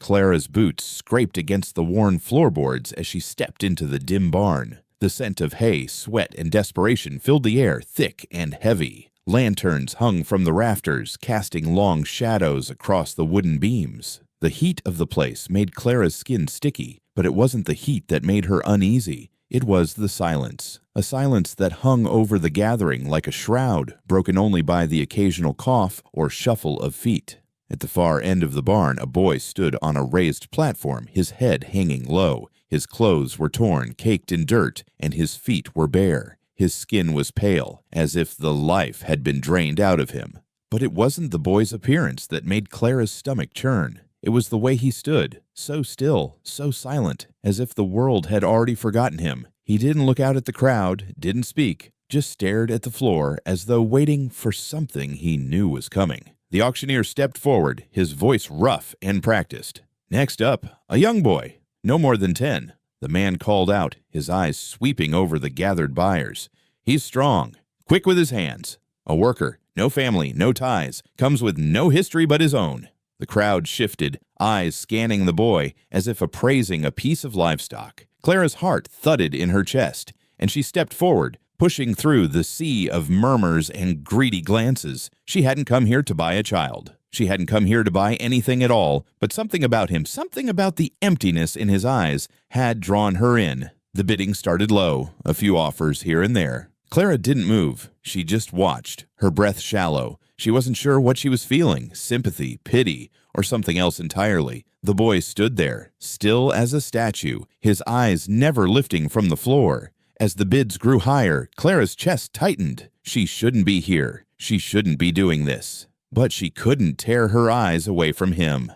Clara's boots scraped against the worn floorboards as she stepped into the dim barn. The scent of hay, sweat, and desperation filled the air, thick and heavy. Lanterns hung from the rafters, casting long shadows across the wooden beams. The heat of the place made Clara's skin sticky, but it wasn't the heat that made her uneasy. It was the silence, a silence that hung over the gathering like a shroud, broken only by the occasional cough or shuffle of feet. At the far end of the barn, a boy stood on a raised platform, his head hanging low. His clothes were torn, caked in dirt, and his feet were bare. His skin was pale, as if the life had been drained out of him. But it wasn't the boy's appearance that made Clara's stomach churn. It was the way he stood, so still, so silent, as if the world had already forgotten him. He didn't look out at the crowd, didn't speak, just stared at the floor as though waiting for something he knew was coming. The auctioneer stepped forward, his voice rough and practiced. "Next up, a young boy, no more than 10. The man called out, his eyes sweeping over the gathered buyers. "He's strong, quick with his hands. A worker, no family, no ties, comes with no history but his own." The crowd shifted, eyes scanning the boy as if appraising a piece of livestock. Clara's heart thudded in her chest, and she stepped forward, pushing through the sea of murmurs and greedy glances. She hadn't come here to buy a child. She hadn't come here to buy anything at all, but something about him, something about the emptiness in his eyes, had drawn her in. The bidding started low, a few offers here and there. Clara didn't move. She just watched, her breath shallow. She wasn't sure what she was feeling, sympathy, pity, or something else entirely. The boy stood there, still as a statue, his eyes never lifting from the floor. As the bids grew higher, Clara's chest tightened. She shouldn't be here. She shouldn't be doing this. But she couldn't tear her eyes away from him.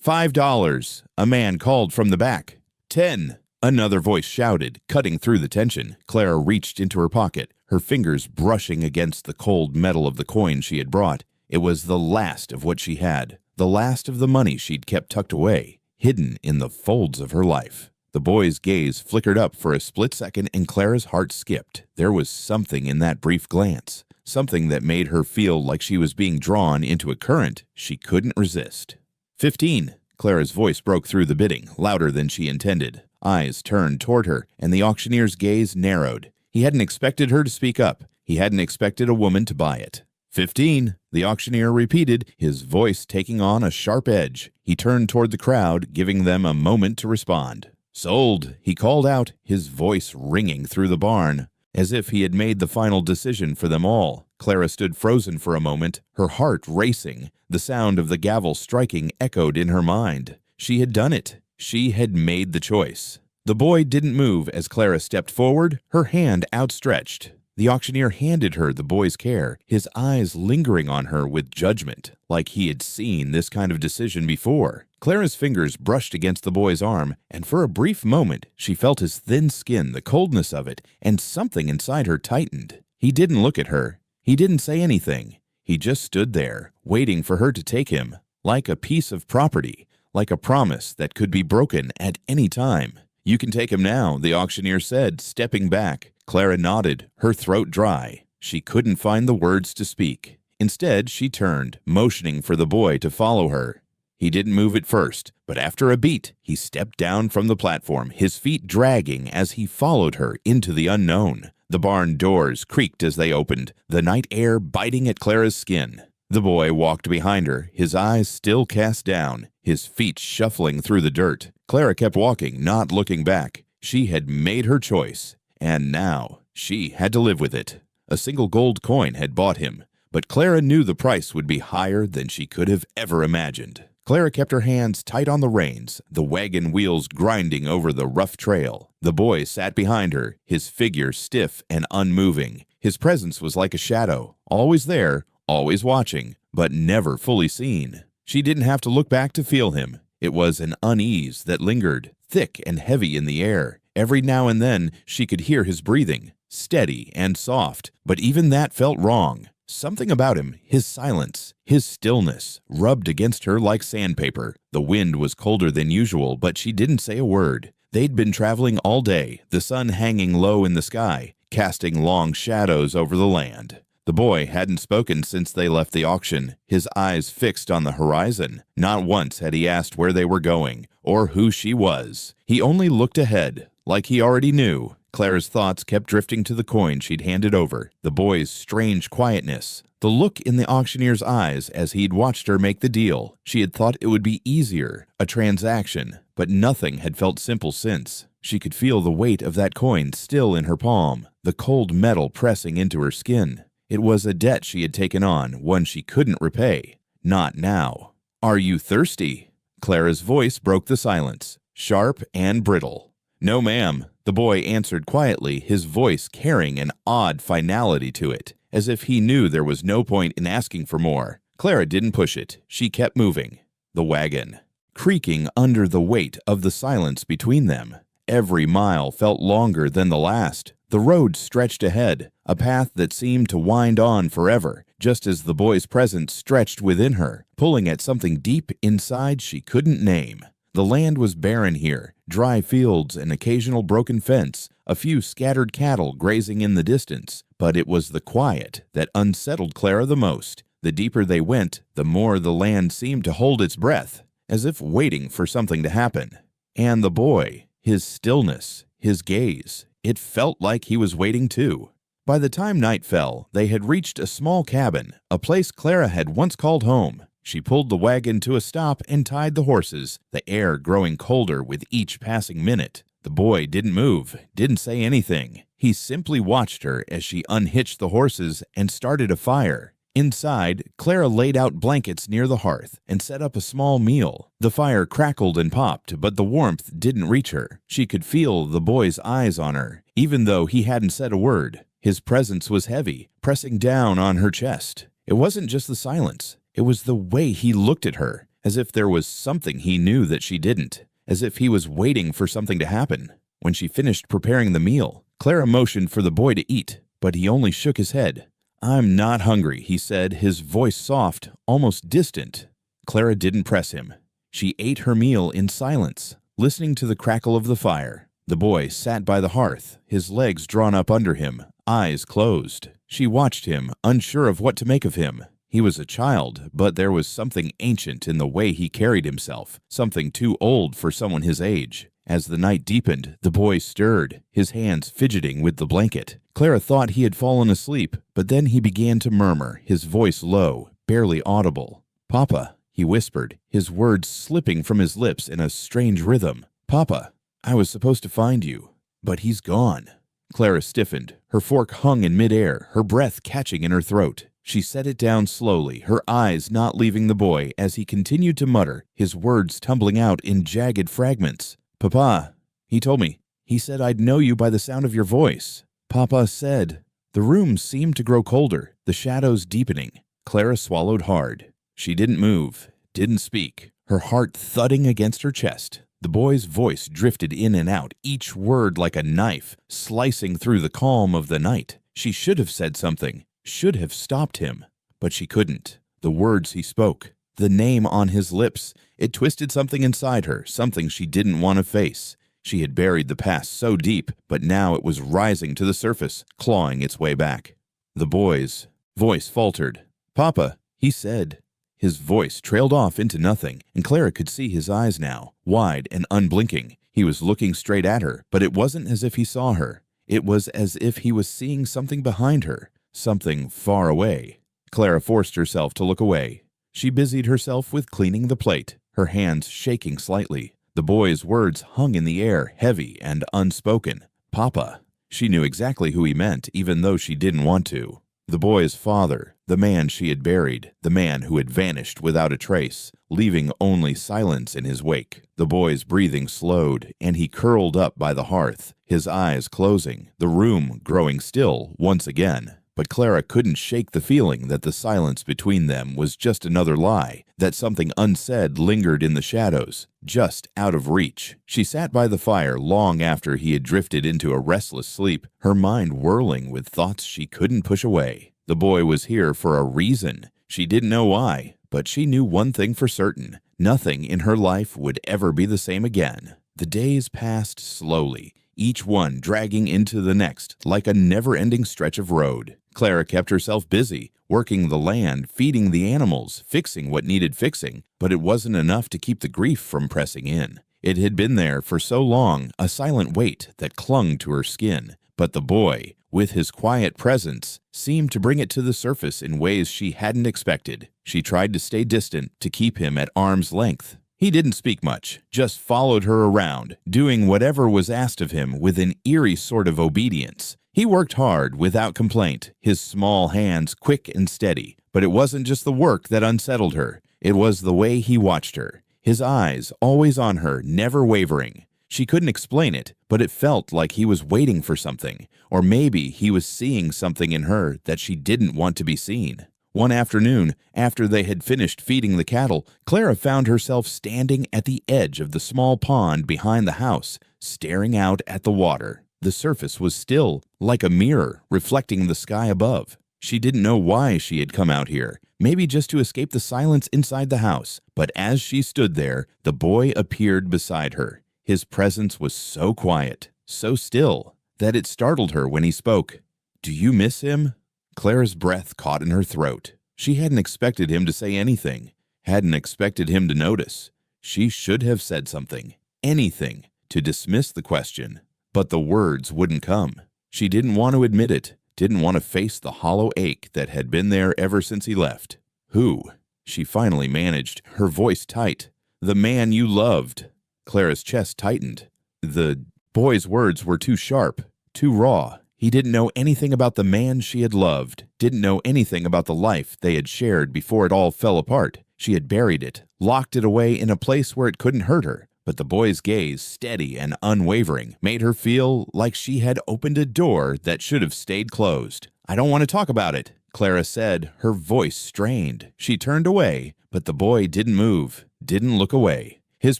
$5, a man called from the back. $10, another voice shouted, cutting through the tension. Clara reached into her pocket, her fingers brushing against the cold metal of the coin she had brought. It was the last of what she had, the last of the money she'd kept tucked away, hidden in the folds of her life. The boy's gaze flickered up for a split second, and Clara's heart skipped. There was something in that brief glance, something that made her feel like she was being drawn into a current she couldn't resist. $15. Clara's voice broke through the bidding, louder than she intended. Eyes turned toward her, and the auctioneer's gaze narrowed. He hadn't expected her to speak up. He hadn't expected a woman to buy it. $15, the auctioneer repeated, his voice taking on a sharp edge. He turned toward the crowd, giving them a moment to respond. "Sold," he called out, his voice ringing through the barn, as if he had made the final decision for them all. Clara stood frozen for a moment, her heart racing. The sound of the gavel striking echoed in her mind. She had done it. She had made the choice. The boy didn't move as Clara stepped forward, her hand outstretched. The auctioneer handed her the boy's care, his eyes lingering on her with judgment, like he had seen this kind of decision before. Clara's fingers brushed against the boy's arm, and for a brief moment she felt his thin skin, the coldness of it, and something inside her tightened. He didn't look at her. He didn't say anything. He just stood there, waiting for her to take him, like a piece of property, like a promise that could be broken at any time. "You can take him now," the auctioneer said, stepping back. Clara nodded, her throat dry. She couldn't find the words to speak. Instead, she turned, motioning for the boy to follow her. He didn't move at first, but after a beat, he stepped down from the platform, his feet dragging as he followed her into the unknown. The barn doors creaked as they opened, the night air biting at Clara's skin. The boy walked behind her, his eyes still cast down, his feet shuffling through the dirt. Clara kept walking, not looking back. She had made her choice, and now she had to live with it. A single gold coin had bought him, but Clara knew the price would be higher than she could have ever imagined. Clara kept her hands tight on the reins, the wagon wheels grinding over the rough trail. The boy sat behind her, his figure stiff and unmoving. His presence was like a shadow, always there, always watching, but never fully seen. She didn't have to look back to feel him. It was an unease that lingered, thick and heavy in the air. Every now and then she could hear his breathing, steady and soft, but even that felt wrong. Something about him, his silence, his stillness, rubbed against her like sandpaper. The wind was colder than usual, but she didn't say a word. They'd been traveling all day, the sun hanging low in the sky, casting long shadows over the land. The boy hadn't spoken since they left the auction, his eyes fixed on the horizon. Not once had he asked where they were going, or who she was. He only looked ahead, like he already knew. Clara's thoughts kept drifting to the coin she'd handed over, the boy's strange quietness, the look in the auctioneer's eyes as he'd watched her make the deal. She had thought it would be easier, a transaction, but nothing had felt simple since. She could feel the weight of that coin still in her palm, the cold metal pressing into her skin. It was a debt she had taken on, one she couldn't repay. Not now. "Are you thirsty?" Clara's voice broke the silence, sharp and brittle. "No, ma'am," the boy answered quietly, his voice carrying an odd finality to it, as if he knew there was no point in asking for more. Clara didn't push it. She kept moving. The wagon, creaking under the weight of the silence between them. Every mile felt longer than the last. The road stretched ahead, a path that seemed to wind on forever, just as the boy's presence stretched within her, pulling at something deep inside she couldn't name. The land was barren here, dry fields, an occasional broken fence, a few scattered cattle grazing in the distance. But it was the quiet that unsettled Clara the most. The deeper they went, the more the land seemed to hold its breath, as if waiting for something to happen. And the boy, his stillness, his gaze, it felt like he was waiting too. By the time night fell, they had reached a small cabin, a place Clara had once called home. She pulled the wagon to a stop and tied the horses, the air growing colder with each passing minute. The boy didn't move, didn't say anything. He simply watched her as she unhitched the horses and started a fire. Inside, Clara laid out blankets near the hearth and set up a small meal. The fire crackled and popped, but the warmth didn't reach her. She could feel the boy's eyes on her, even though he hadn't said a word. His presence was heavy, pressing down on her chest. It wasn't just the silence. It was the way he looked at her, as if there was something he knew that she didn't, as if he was waiting for something to happen. When she finished preparing the meal, Clara motioned for the boy to eat, but he only shook his head. "I'm not hungry," he said, his voice soft, almost distant. Clara didn't press him. She ate her meal in silence, listening to the crackle of the fire. The boy sat by the hearth, his legs drawn up under him, eyes closed. She watched him, unsure of what to make of him. He was a child, but there was something ancient in the way he carried himself, something too old for someone his age. As the night deepened, the boy stirred, his hands fidgeting with the blanket. Clara thought he had fallen asleep, but then he began to murmur, his voice low, barely audible. "Papa," he whispered, his words slipping from his lips in a strange rhythm. "Papa, I was supposed to find you, but he's gone." Clara stiffened. Her fork hung in midair, her breath catching in her throat. She set it down slowly, her eyes not leaving the boy as he continued to mutter, his words tumbling out in jagged fragments. "Papa, he told me. He said I'd know you by the sound of your voice. Papa said." The room seemed to grow colder, the shadows deepening. Clara swallowed hard. She didn't move, didn't speak, her heart thudding against her chest. The boy's voice drifted in and out, each word like a knife, slicing through the calm of the night. She should have said something, should have stopped him, but she couldn't. The words he spoke, the name on his lips, it twisted something inside her, something she didn't want to face. She had buried the past so deep, but now it was rising to the surface, clawing its way back. The boy's voice faltered. "Papa," he said. His voice trailed off into nothing, and Clara could see his eyes now, wide and unblinking. He was looking straight at her, but it wasn't as if he saw her. It was as if he was seeing something behind her, something far away. Clara forced herself to look away. She busied herself with cleaning the plate, her hands shaking slightly. The boy's words hung in the air, heavy and unspoken. "Papa." She knew exactly who he meant, even though she didn't want to. The boy's father, the man she had buried, the man who had vanished without a trace, leaving only silence in his wake. The boy's breathing slowed, and he curled up by the hearth, his eyes closing, the room growing still once again. But Clara couldn't shake the feeling that the silence between them was just another lie, that something unsaid lingered in the shadows, just out of reach. She sat by the fire long after he had drifted into a restless sleep, her mind whirling with thoughts she couldn't push away. The boy was here for a reason. She didn't know why, but she knew one thing for certain. Nothing in her life would ever be the same again. The days passed slowly. each one dragging into the next like a never-ending stretch of road. Clara kept herself busy, working the land, feeding the animals, fixing what needed fixing, but it wasn't enough to keep the grief from pressing in. It had been there for so long, a silent weight that clung to her skin. But the boy, with his quiet presence, seemed to bring it to the surface in ways she hadn't expected. She tried to stay distant, to keep him at arm's length. He didn't speak much, just followed her around, doing whatever was asked of him with an eerie sort of obedience. He worked hard, without complaint, his small hands quick and steady. But it wasn't just the work that unsettled her. It was the way he watched her. His eyes always on her, never wavering. She couldn't explain it, but it felt like he was waiting for something, or maybe he was seeing something in her that she didn't want to be seen. One afternoon, after they had finished feeding the cattle, Clara found herself standing at the edge of the small pond behind the house, staring out at the water. The surface was still, like a mirror, reflecting the sky above. She didn't know why she had come out here, maybe just to escape the silence inside the house. But as she stood there, the boy appeared beside her. His presence was so quiet, so still, that it startled her when he spoke. "Do you miss him?" Clara's breath caught in her throat. She hadn't expected him to say anything, hadn't expected him to notice. She should have said something, anything, to dismiss the question. But the words wouldn't come. She didn't want to admit it, didn't want to face the hollow ache that had been there ever since he left. "Who?" She finally managed, her voice tight. "The man you loved." Clara's chest tightened. The boy's words were too sharp, too raw. He didn't know anything about the man she had loved, didn't know anything about the life they had shared before it all fell apart. She had buried it, locked it away in a place where it couldn't hurt her. But the boy's gaze, steady and unwavering, made her feel like she had opened a door that should have stayed closed. "I don't want to talk about it," Clara said, her voice strained. She turned away, but the boy didn't move, didn't look away. His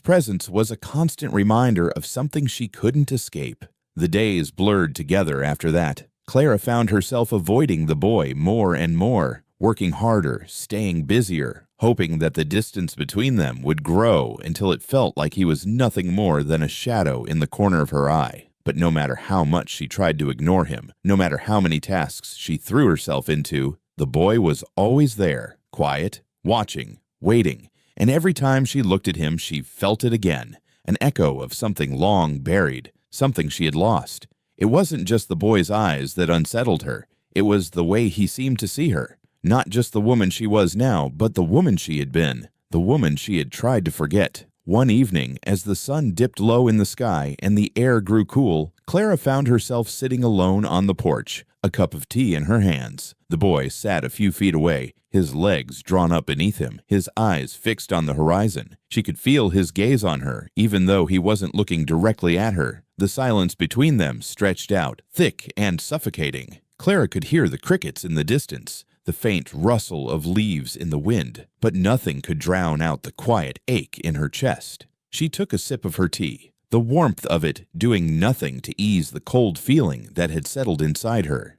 presence was a constant reminder of something she couldn't escape. The days blurred together after that. Clara found herself avoiding the boy more and more, working harder, staying busier, hoping that the distance between them would grow until it felt like he was nothing more than a shadow in the corner of her eye. But no matter how much she tried to ignore him, no matter how many tasks she threw herself into, the boy was always there, quiet, watching, waiting. And every time she looked at him, she felt it again, an echo of something long buried, something she had lost. It wasn't just the boy's eyes that unsettled her. It was the way he seemed to see her. Not just the woman she was now, but the woman she had been, the woman she had tried to forget. One evening, as the sun dipped low in the sky and the air grew cool, Clara found herself sitting alone on the porch, a cup of tea in her hands. The boy sat a few feet away, his legs drawn up beneath him, his eyes fixed on the horizon. She could feel his gaze on her, even though he wasn't looking directly at her. The silence between them stretched out, thick and suffocating. Clara could hear the crickets in the distance, the faint rustle of leaves in the wind, but nothing could drown out the quiet ache in her chest. She took a sip of her tea, the warmth of it doing nothing to ease the cold feeling that had settled inside her.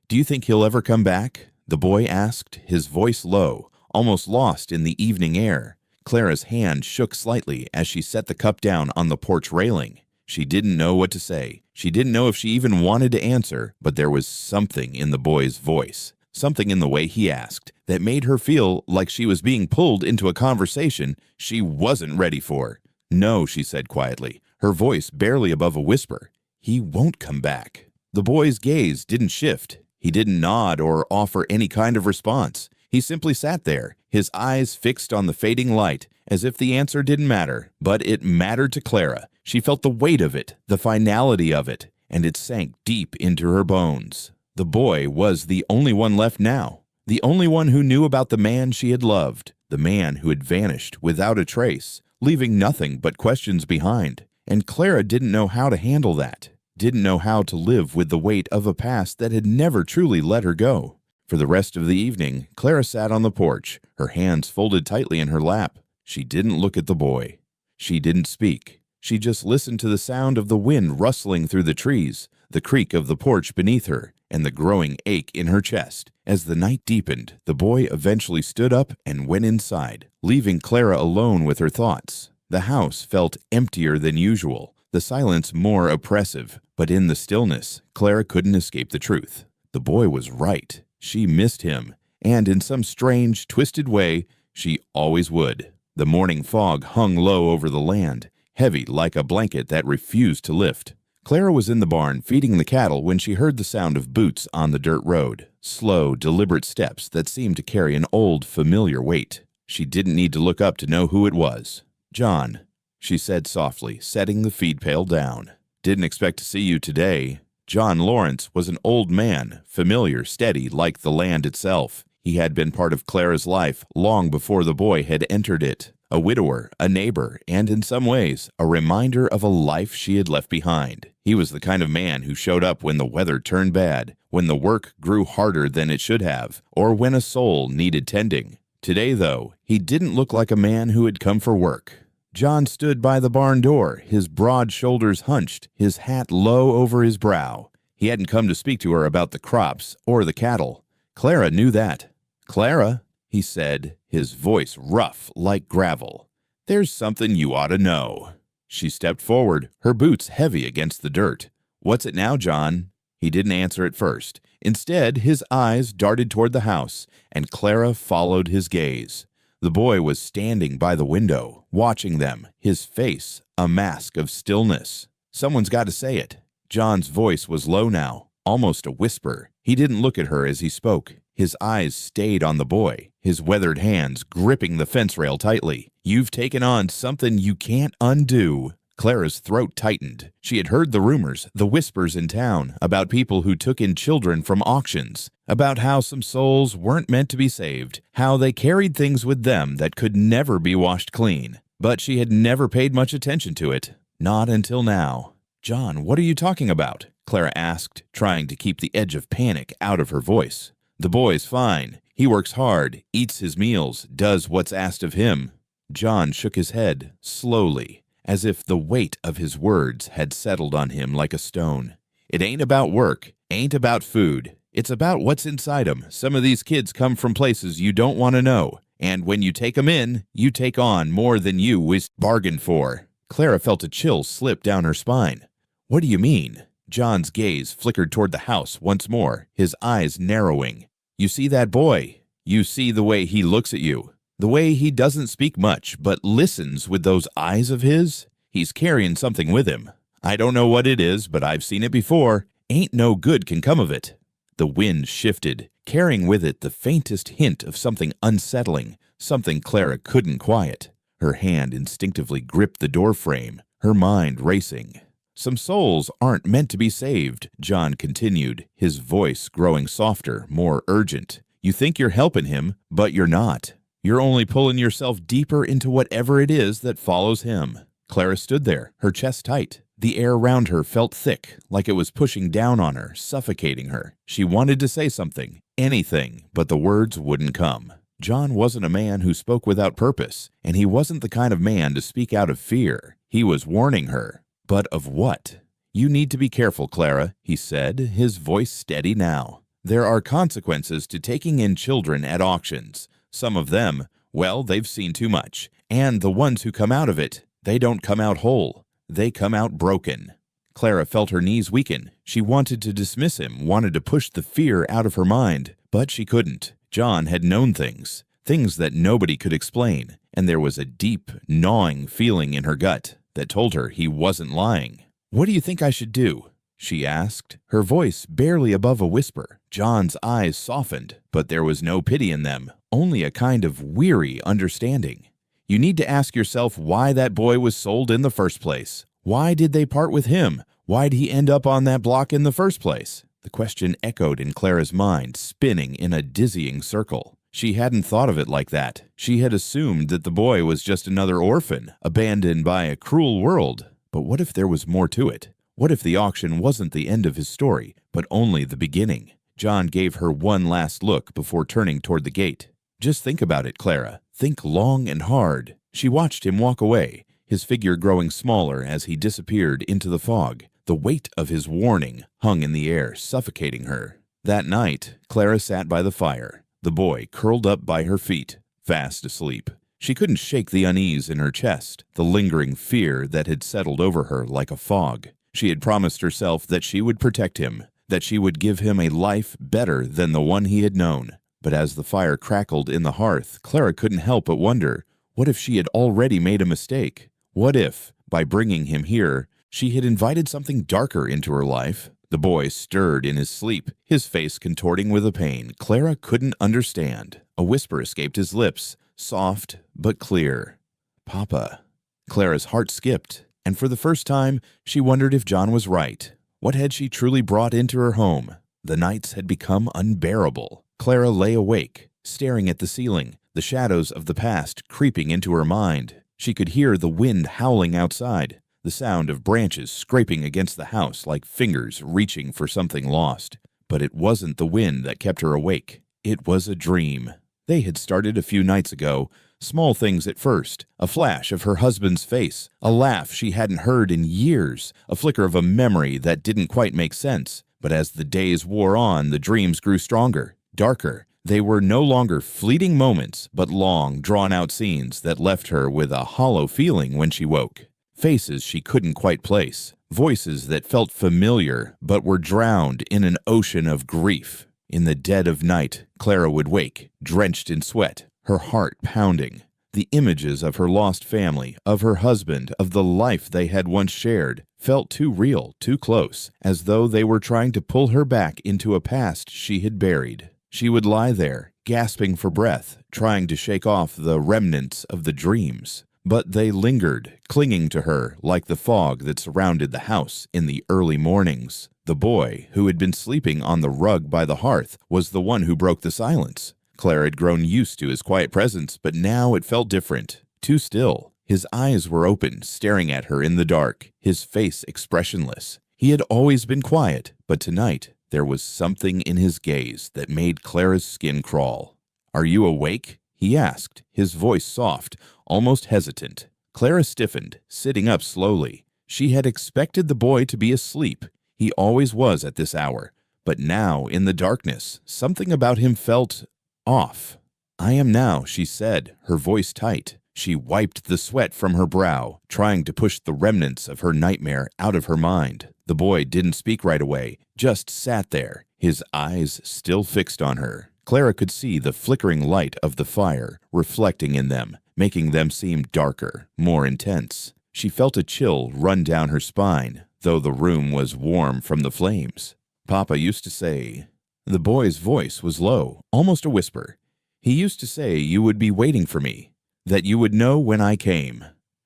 "Do you think he'll ever come back?" the boy asked, his voice low, almost lost in the evening air. Clara's hand shook slightly as she set the cup down on the porch railing. She didn't know what to say. She didn't know if she even wanted to answer, but there was something in the boy's voice, something in the way he asked, that made her feel like she was being pulled into a conversation she wasn't ready for. "No," she said quietly, her voice barely above a whisper. "He won't come back." The boy's gaze didn't shift. He didn't nod or offer any kind of response. He simply sat there, his eyes fixed on the fading light, as if the answer didn't matter. But it mattered to Clara. She felt the weight of it, the finality of it, and it sank deep into her bones. The boy was the only one left now, the only one who knew about the man she had loved, the man who had vanished without a trace, leaving nothing but questions behind. And Clara didn't know how to handle that, didn't know how to live with the weight of a past that had never truly let her go. For the rest of the evening, Clara sat on the porch, her hands folded tightly in her lap. She didn't look at the boy. She didn't speak. She just listened to the sound of the wind rustling through the trees, the creak of the porch beneath her, and the growing ache in her chest. As the night deepened, the boy eventually stood up and went inside, leaving Clara alone with her thoughts. The house felt emptier than usual, the silence more oppressive, But in the stillness, Clara couldn't escape the truth. The boy was right. She missed him, and in some strange, twisted way, she always would. The morning fog hung low over the land, heavy like a blanket that refused to lift. Clara was in the barn feeding the cattle when she heard the sound of boots on the dirt road, slow, deliberate steps that seemed to carry an old, familiar weight. She didn't need to look up to know who it was. "John," she said softly, setting the feed pail down. "Didn't expect to see you today." John Lawrence was an old man, familiar, steady, like the land itself. He had been part of Clara's life long before the boy had entered it. A widower, a neighbor, and in some ways, a reminder of a life she had left behind. He was the kind of man who showed up when the weather turned bad, when the work grew harder than it should have, or when a soul needed tending. Today, though, he didn't look like a man who had come for work. John stood by the barn door, his broad shoulders hunched, his hat low over his brow. He hadn't come to speak to her about the crops or the cattle. Clara knew that. "Clara," he said, his voice rough like gravel, "there's something you ought to know." She stepped forward, her boots heavy against the dirt. "What's it now, John?" He didn't answer at first. Instead, his eyes darted toward the house, and Clara followed his gaze. The boy was standing by the window, watching them, his face a mask of stillness. "Someone's got to say it." John's voice was low now, almost a whisper. He didn't look at her as he spoke. His eyes stayed on the boy, his weathered hands gripping the fence rail tightly. "You've taken on something you can't undo." Clara's throat tightened. She had heard the rumors, the whispers in town, about people who took in children from auctions, about how some souls weren't meant to be saved, how they carried things with them that could never be washed clean. But she had never paid much attention to it. Not until now. "John, what are you talking about?" Clara asked, trying to keep the edge of panic out of her voice. "The boy's fine. He works hard, eats his meals, does what's asked of him." John shook his head, slowly, as if the weight of his words had settled on him like a stone. "It ain't about work, ain't about food. It's about what's inside 'em. Some of these kids come from places you don't want to know, and when you take 'em in, you take on more than you was bargained for." Clara felt a chill slip down her spine. "What do you mean?" John's gaze flickered toward the house once more, his eyes narrowing. "You see that boy? You see the way he looks at you? The way he doesn't speak much, but listens with those eyes of his? He's carrying something with him. I don't know what it is, but I've seen it before. Ain't no good can come of it." The wind shifted, carrying with it the faintest hint of something unsettling, something Clara couldn't quiet. Her hand instinctively gripped the doorframe, her mind racing. "Some souls aren't meant to be saved," John continued, his voice growing softer, more urgent. "You think you're helping him, but you're not. You're only pulling yourself deeper into whatever it is that follows him." Clara stood there, her chest tight. The air around her felt thick, like it was pushing down on her, suffocating her. She wanted to say something, anything, but the words wouldn't come. John wasn't a man who spoke without purpose, and he wasn't the kind of man to speak out of fear. He was warning her. But of what? "You need to be careful, Clara," he said, his voice steady now. "There are consequences to taking in children at auctions. Some of them, well, they've seen too much. And the ones who come out of it, they don't come out whole. They come out broken." Clara felt her knees weaken. She wanted to dismiss him, wanted to push the fear out of her mind, but she couldn't. John had known things that nobody could explain, and there was a deep, gnawing feeling in her gut that told her he wasn't lying. "What do you think I should do?" she asked, her voice barely above a whisper. John's eyes softened, but there was no pity in them, only a kind of weary understanding. "You need to ask yourself why that boy was sold in the first place. Why did they part with him? Why'd he end up on that block in the first place?" The question echoed in Clara's mind, spinning in a dizzying circle. She hadn't thought of it like that. She had assumed that the boy was just another orphan, abandoned by a cruel world. But what if there was more to it? What if the auction wasn't the end of his story, but only the beginning? John gave her one last look before turning toward the gate. "Just think about it, Clara. Think long and hard." She watched him walk away, his figure growing smaller as he disappeared into the fog. The weight of his warning hung in the air, suffocating her. That night, Clara sat by the fire, the boy curled up by her feet, fast asleep. She couldn't shake the unease in her chest, the lingering fear that had settled over her like a fog. She had promised herself that she would protect him, that she would give him a life better than the one he had known. But as the fire crackled in the hearth, Clara couldn't help but wonder, what if she had already made a mistake? What if, by bringing him here, she had invited something darker into her life? The boy stirred in his sleep, his face contorting with a pain Clara couldn't understand. A whisper escaped his lips, soft but clear. "Papa." Clara's heart skipped, and for the first time, she wondered if John was right. What had she truly brought into her home? The nights had become unbearable. Clara lay awake, staring at the ceiling, the shadows of the past creeping into her mind. She could hear the wind howling outside, the sound of branches scraping against the house like fingers reaching for something lost. But it wasn't the wind that kept her awake. It was a dream. They had started a few nights ago. Small things at first, a flash of her husband's face, a laugh she hadn't heard in years, a flicker of a memory that didn't quite make sense. But as the days wore on, the dreams grew stronger, darker. They were no longer fleeting moments, but long, drawn-out scenes that left her with a hollow feeling when she woke. Faces she couldn't quite place, voices that felt familiar but were drowned in an ocean of grief. In the dead of night, Clara would wake, drenched in sweat, her heart pounding. The images of her lost family, of her husband, of the life they had once shared, felt too real, too close, as though they were trying to pull her back into a past she had buried. She would lie there, gasping for breath, trying to shake off the remnants of the dreams. But they lingered, clinging to her like the fog that surrounded the house in the early mornings. The boy, who had been sleeping on the rug by the hearth, was the one who broke the silence. Clara had grown used to his quiet presence, but now it felt different, too still. His eyes were open, staring at her in the dark, his face expressionless. He had always been quiet, but tonight there was something in his gaze that made Clara's skin crawl. "Are you awake?" he asked, his voice soft, almost hesitant. Clara stiffened, sitting up slowly. She had expected the boy to be asleep. He always was at this hour. But now, in the darkness, something about him felt off. "I am now," she said, her voice tight. She wiped the sweat from her brow, trying to push the remnants of her nightmare out of her mind. The boy didn't speak right away, just sat there, his eyes still fixed on her. Clara could see the flickering light of the fire reflecting in them, making them seem darker, more intense. She felt a chill run down her spine, though the room was warm from the flames. "Papa used to say—" The boy's voice was low, almost a whisper. "He used to say you would be waiting for me, that you would know when I came."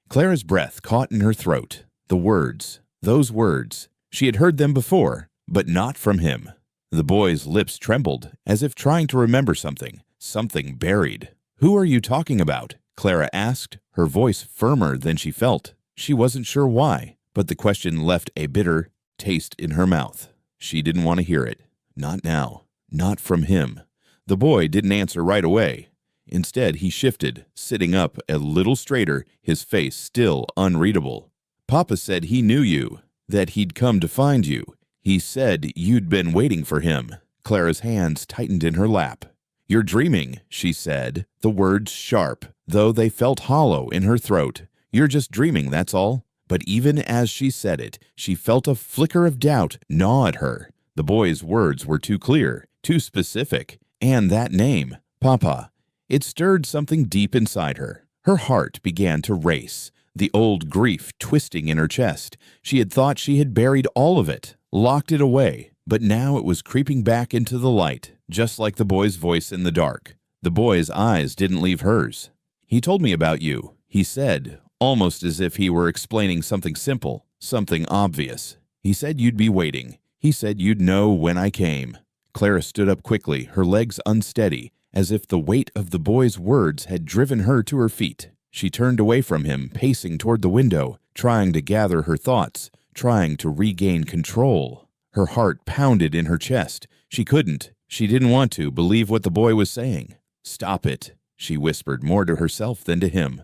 Clara's breath caught in her throat. The words, those words, she had heard them before, but not from him. The boy's lips trembled, as if trying to remember something buried. "Who are you talking about?" Clara asked, her voice firmer than she felt. She wasn't sure why, but the question left a bitter taste in her mouth. She didn't want to hear it. Not now. Not from him. The boy didn't answer right away. Instead, he shifted, sitting up a little straighter, his face still unreadable. "Papa said he knew you, that he'd come to find you. He said you'd been waiting for him." Clara's hands tightened in her lap. "You're dreaming," she said, the words sharp, though they felt hollow in her throat. "You're just dreaming, that's all." But even as she said it, she felt a flicker of doubt gnaw at her. The boy's words were too clear, too specific, and that name, Papa, it stirred something deep inside her. Her heart began to race, the old grief twisting in her chest. She had thought she had buried all of it, locked it away, but now it was creeping back into the light, just like the boy's voice in the dark. The boy's eyes didn't leave hers. "He told me about you," he said, almost as if he were explaining something simple, something obvious. "He said you'd be waiting. He said you'd know when I came." Clara stood up quickly, her legs unsteady, as if the weight of the boy's words had driven her to her feet. She turned away from him, pacing toward the window, trying to gather her thoughts, trying to regain control. Her heart pounded in her chest. She didn't want to believe what the boy was saying. "Stop it," she whispered, more to herself than to him.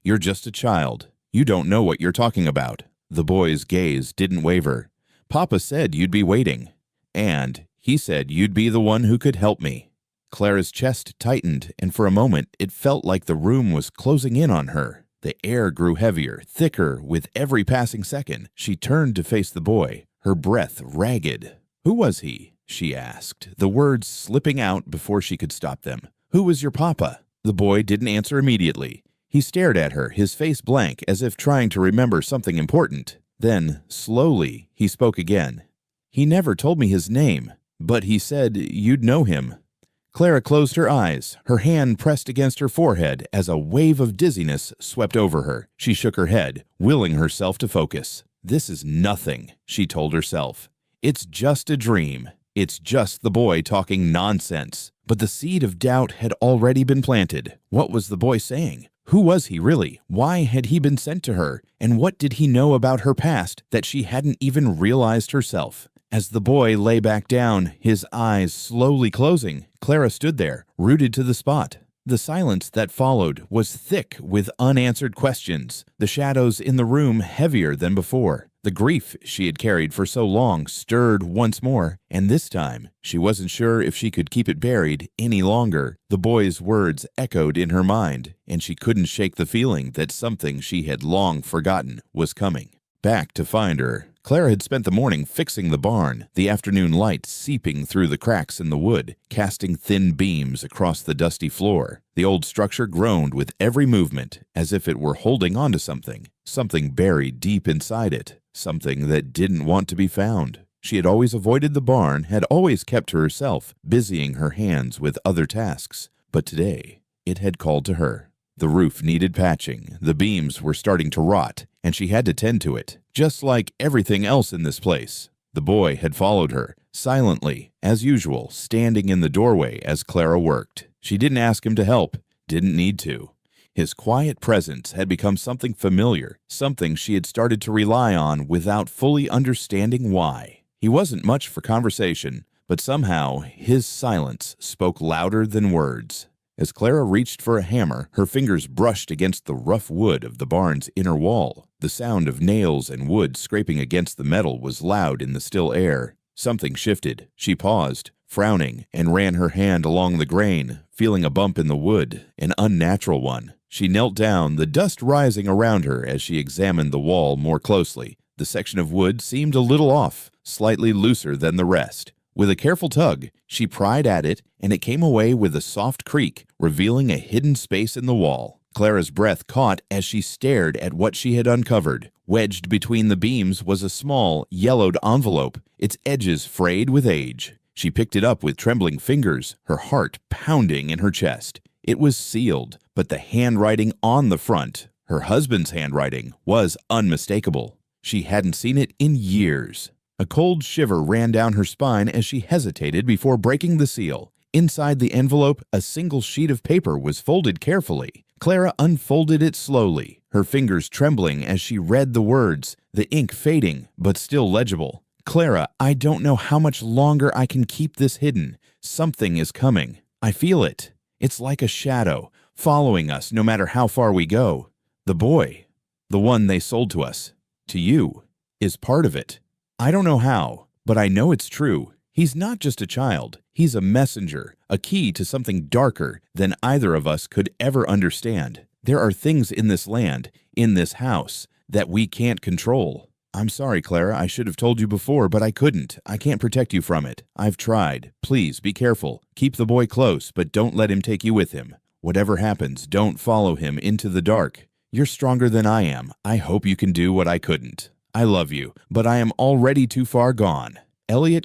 "You're just a child. You don't know what you're talking about." The boy's gaze didn't waver. "Papa said you'd be waiting, and he said you'd be the one who could help me." Clara's chest tightened, and for a moment it felt like the room was closing in on her. The air grew heavier, thicker with every passing second. She turned to face the boy, her breath ragged. "Who was he?" she asked, the words slipping out before she could stop them. "Who was your papa?" The boy didn't answer immediately. He stared at her, his face blank, as if trying to remember something important. Then, slowly, he spoke again. "He never told me his name, but he said you'd know him." Clara closed her eyes, her hand pressed against her forehead as a wave of dizziness swept over her. She shook her head, willing herself to focus. "This is nothing," she told herself. "It's just a dream. It's just the boy talking nonsense." But the seed of doubt had already been planted. What was the boy saying? Who was he really? Why had he been sent to her? And what did he know about her past that she hadn't even realized herself? As the boy lay back down, his eyes slowly closing, Clara stood there, rooted to the spot. The silence that followed was thick with unanswered questions, the shadows in the room heavier than before. The grief she had carried for so long stirred once more, and this time she wasn't sure if she could keep it buried any longer. The boy's words echoed in her mind, and she couldn't shake the feeling that something she had long forgotten was coming. Back to find her, Clara had spent the morning fixing the barn, the afternoon light seeping through the cracks in the wood, casting thin beams across the dusty floor. The old structure groaned with every movement, as if it were holding on to something buried deep inside it, something that didn't want to be found. She had always avoided the barn, had always kept to herself, busying her hands with other tasks. But today, it had called to her. The roof needed patching, the beams were starting to rot, and she had to tend to it, just like everything else in this place. The boy had followed her, silently, as usual, standing in the doorway as Clara worked. She didn't ask him to help, didn't need to. His quiet presence had become something familiar, something she had started to rely on without fully understanding why. He wasn't much for conversation, but somehow his silence spoke louder than words. As Clara reached for a hammer, her fingers brushed against the rough wood of the barn's inner wall. The sound of nails and wood scraping against the metal was loud in the still air. Something shifted. She paused, frowning, and ran her hand along the grain, feeling a bump in the wood, an unnatural one. She knelt down, the dust rising around her as she examined the wall more closely. The section of wood seemed a little off, slightly looser than the rest. With a careful tug, she pried at it, and it came away with a soft creak, revealing a hidden space in the wall. Clara's breath caught as she stared at what she had uncovered. Wedged between the beams was a small, yellowed envelope, its edges frayed with age. She picked it up with trembling fingers, her heart pounding in her chest. It was sealed, but the handwriting on the front, her husband's handwriting, was unmistakable. She hadn't seen it in years. A cold shiver ran down her spine as she hesitated before breaking the seal. Inside the envelope, a single sheet of paper was folded carefully. Clara unfolded it slowly, her fingers trembling as she read the words, the ink fading, but still legible. "Clara, I don't know how much longer I can keep this hidden. Something is coming. I feel it. It's like a shadow, following us no matter how far we go. The boy, the one they sold to us, to you, is part of it. I don't know how, but I know it's true. He's not just a child. He's a messenger, a key to something darker than either of us could ever understand. There are things in this land, in this house, that we can't control. I'm sorry, Clara, I should have told you before, but I couldn't. I can't protect you from it. I've tried. Please, be careful. Keep the boy close, but don't let him take you with him. Whatever happens, don't follow him into the dark. You're stronger than I am. I hope you can do what I couldn't. I love you, but I am already too far gone."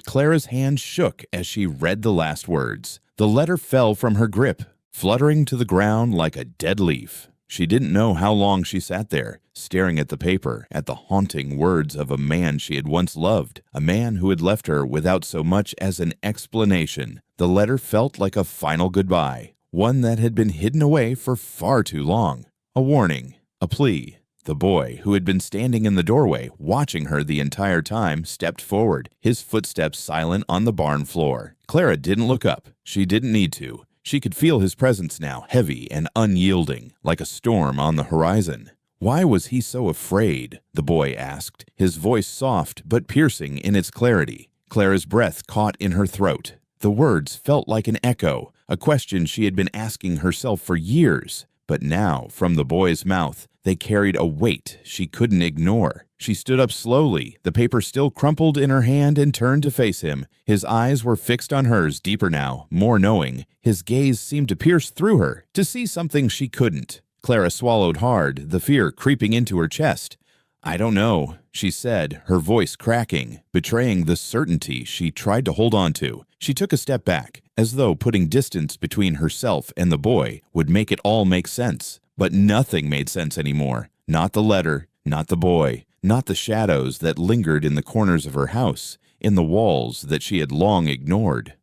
Clara's hand shook as she read the last words. The letter fell from her grip, fluttering to the ground like a dead leaf. She didn't know how long she sat there, staring at the paper, at the haunting words of a man she had once loved, a man who had left her without so much as an explanation. The letter felt like a final goodbye, one that had been hidden away for far too long. A warning, a plea. The boy, who had been standing in the doorway, watching her the entire time, stepped forward, his footsteps silent on the barn floor. Clara didn't look up. She didn't need to. She could feel his presence now, heavy and unyielding, like a storm on the horizon. "Why was he so afraid?" the boy asked, his voice soft but piercing in its clarity. Clara's breath caught in her throat. The words felt like an echo, a question she had been asking herself for years. But now, from the boy's mouth, they carried a weight she couldn't ignore. She stood up slowly, the paper still crumpled in her hand, and turned to face him. His eyes were fixed on hers, deeper now, more knowing. His gaze seemed to pierce through her, to see something she couldn't. Clara swallowed hard, the fear creeping into her chest. "I don't know," she said, her voice cracking, betraying the certainty she tried to hold on to. She took a step back, as though putting distance between herself and the boy would make it all make sense. But nothing made sense anymore. Not the letter, not the boy, not the shadows that lingered in the corners of her house, in the walls that she had long ignored.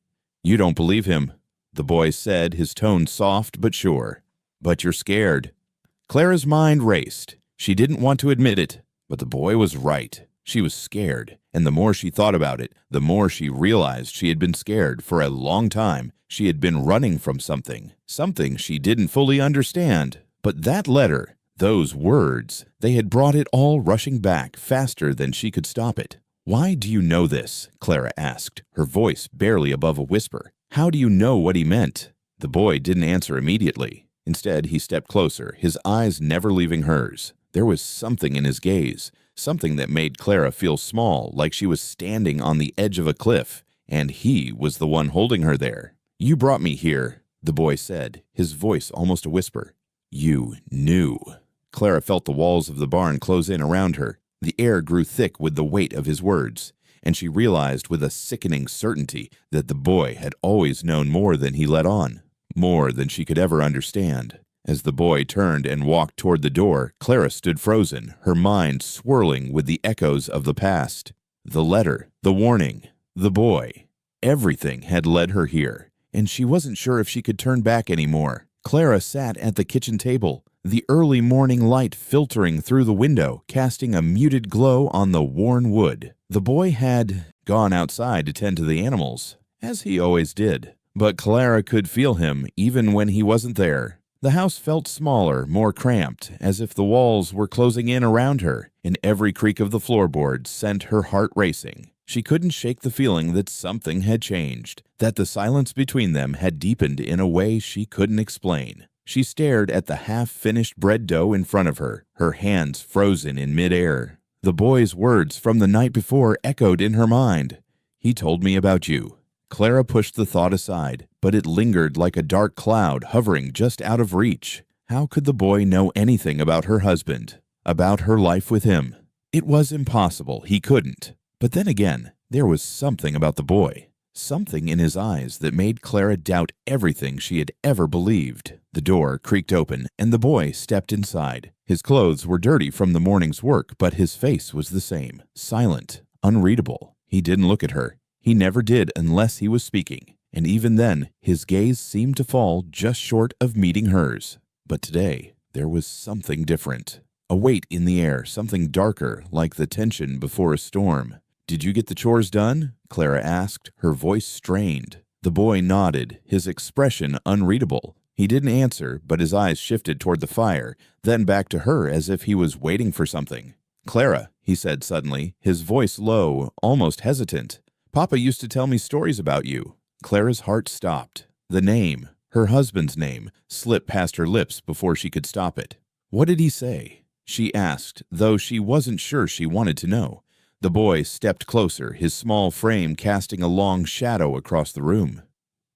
"You don't believe him," the boy said, his tone soft but sure. "But you're scared." Clara's mind raced. She didn't want to admit it, but the boy was right. She was scared, and the more she thought about it, the more she realized she had been scared for a long time. She had been running from something she didn't fully understand. But that letter, those words, they had brought it all rushing back faster than she could stop it. "Why do you know this?" Clara asked, her voice barely above a whisper. "How do you know what he meant?" The boy didn't answer immediately. Instead, he stepped closer, his eyes never leaving hers. There was something in his gaze, something that made Clara feel small, like she was standing on the edge of a cliff, and he was the one holding her there. "You brought me here," the boy said, his voice almost a whisper. "You knew." Clara felt the walls of the barn close in around her. The air grew thick with the weight of his words, and she realized with a sickening certainty that the boy had always known more than he let on, more than she could ever understand. As the boy turned and walked toward the door, Clara stood frozen, her mind swirling with the echoes of the past. The letter, the warning, the boy. Everything had led her here, and she wasn't sure if she could turn back anymore. Clara sat at the kitchen table, the early morning light filtering through the window, casting a muted glow on the worn wood. The boy had gone outside to tend to the animals, as he always did. But Clara could feel him even when he wasn't there. The house felt smaller, more cramped, as if the walls were closing in around her, and every creak of the floorboards sent her heart racing. She couldn't shake the feeling that something had changed, that the silence between them had deepened in a way she couldn't explain. She stared at the half-finished bread dough in front of her, her hands frozen in midair. The boy's words from the night before echoed in her mind. "He told me about you." Clara pushed the thought aside, but it lingered like a dark cloud hovering just out of reach. How could the boy know anything about her husband, about her life with him? It was impossible. He couldn't. But then again, there was something about the boy, something in his eyes that made Clara doubt everything she had ever believed. The door creaked open, and the boy stepped inside. His clothes were dirty from the morning's work, but his face was the same, silent, unreadable. He didn't look at her. He never did unless he was speaking, and even then, his gaze seemed to fall just short of meeting hers. But today, there was something different. A weight in the air, something darker, like the tension before a storm. "Did you get the chores done?" Clara asked, her voice strained. The boy nodded, his expression unreadable. He didn't answer, but his eyes shifted toward the fire, then back to her as if he was waiting for something. "Clara," he said suddenly, his voice low, almost hesitant. "Papa used to tell me stories about you." Clara's heart stopped. The name, her husband's name, slipped past her lips before she could stop it. "What did he say?" she asked, though she wasn't sure she wanted to know. The boy stepped closer, his small frame casting a long shadow across the room.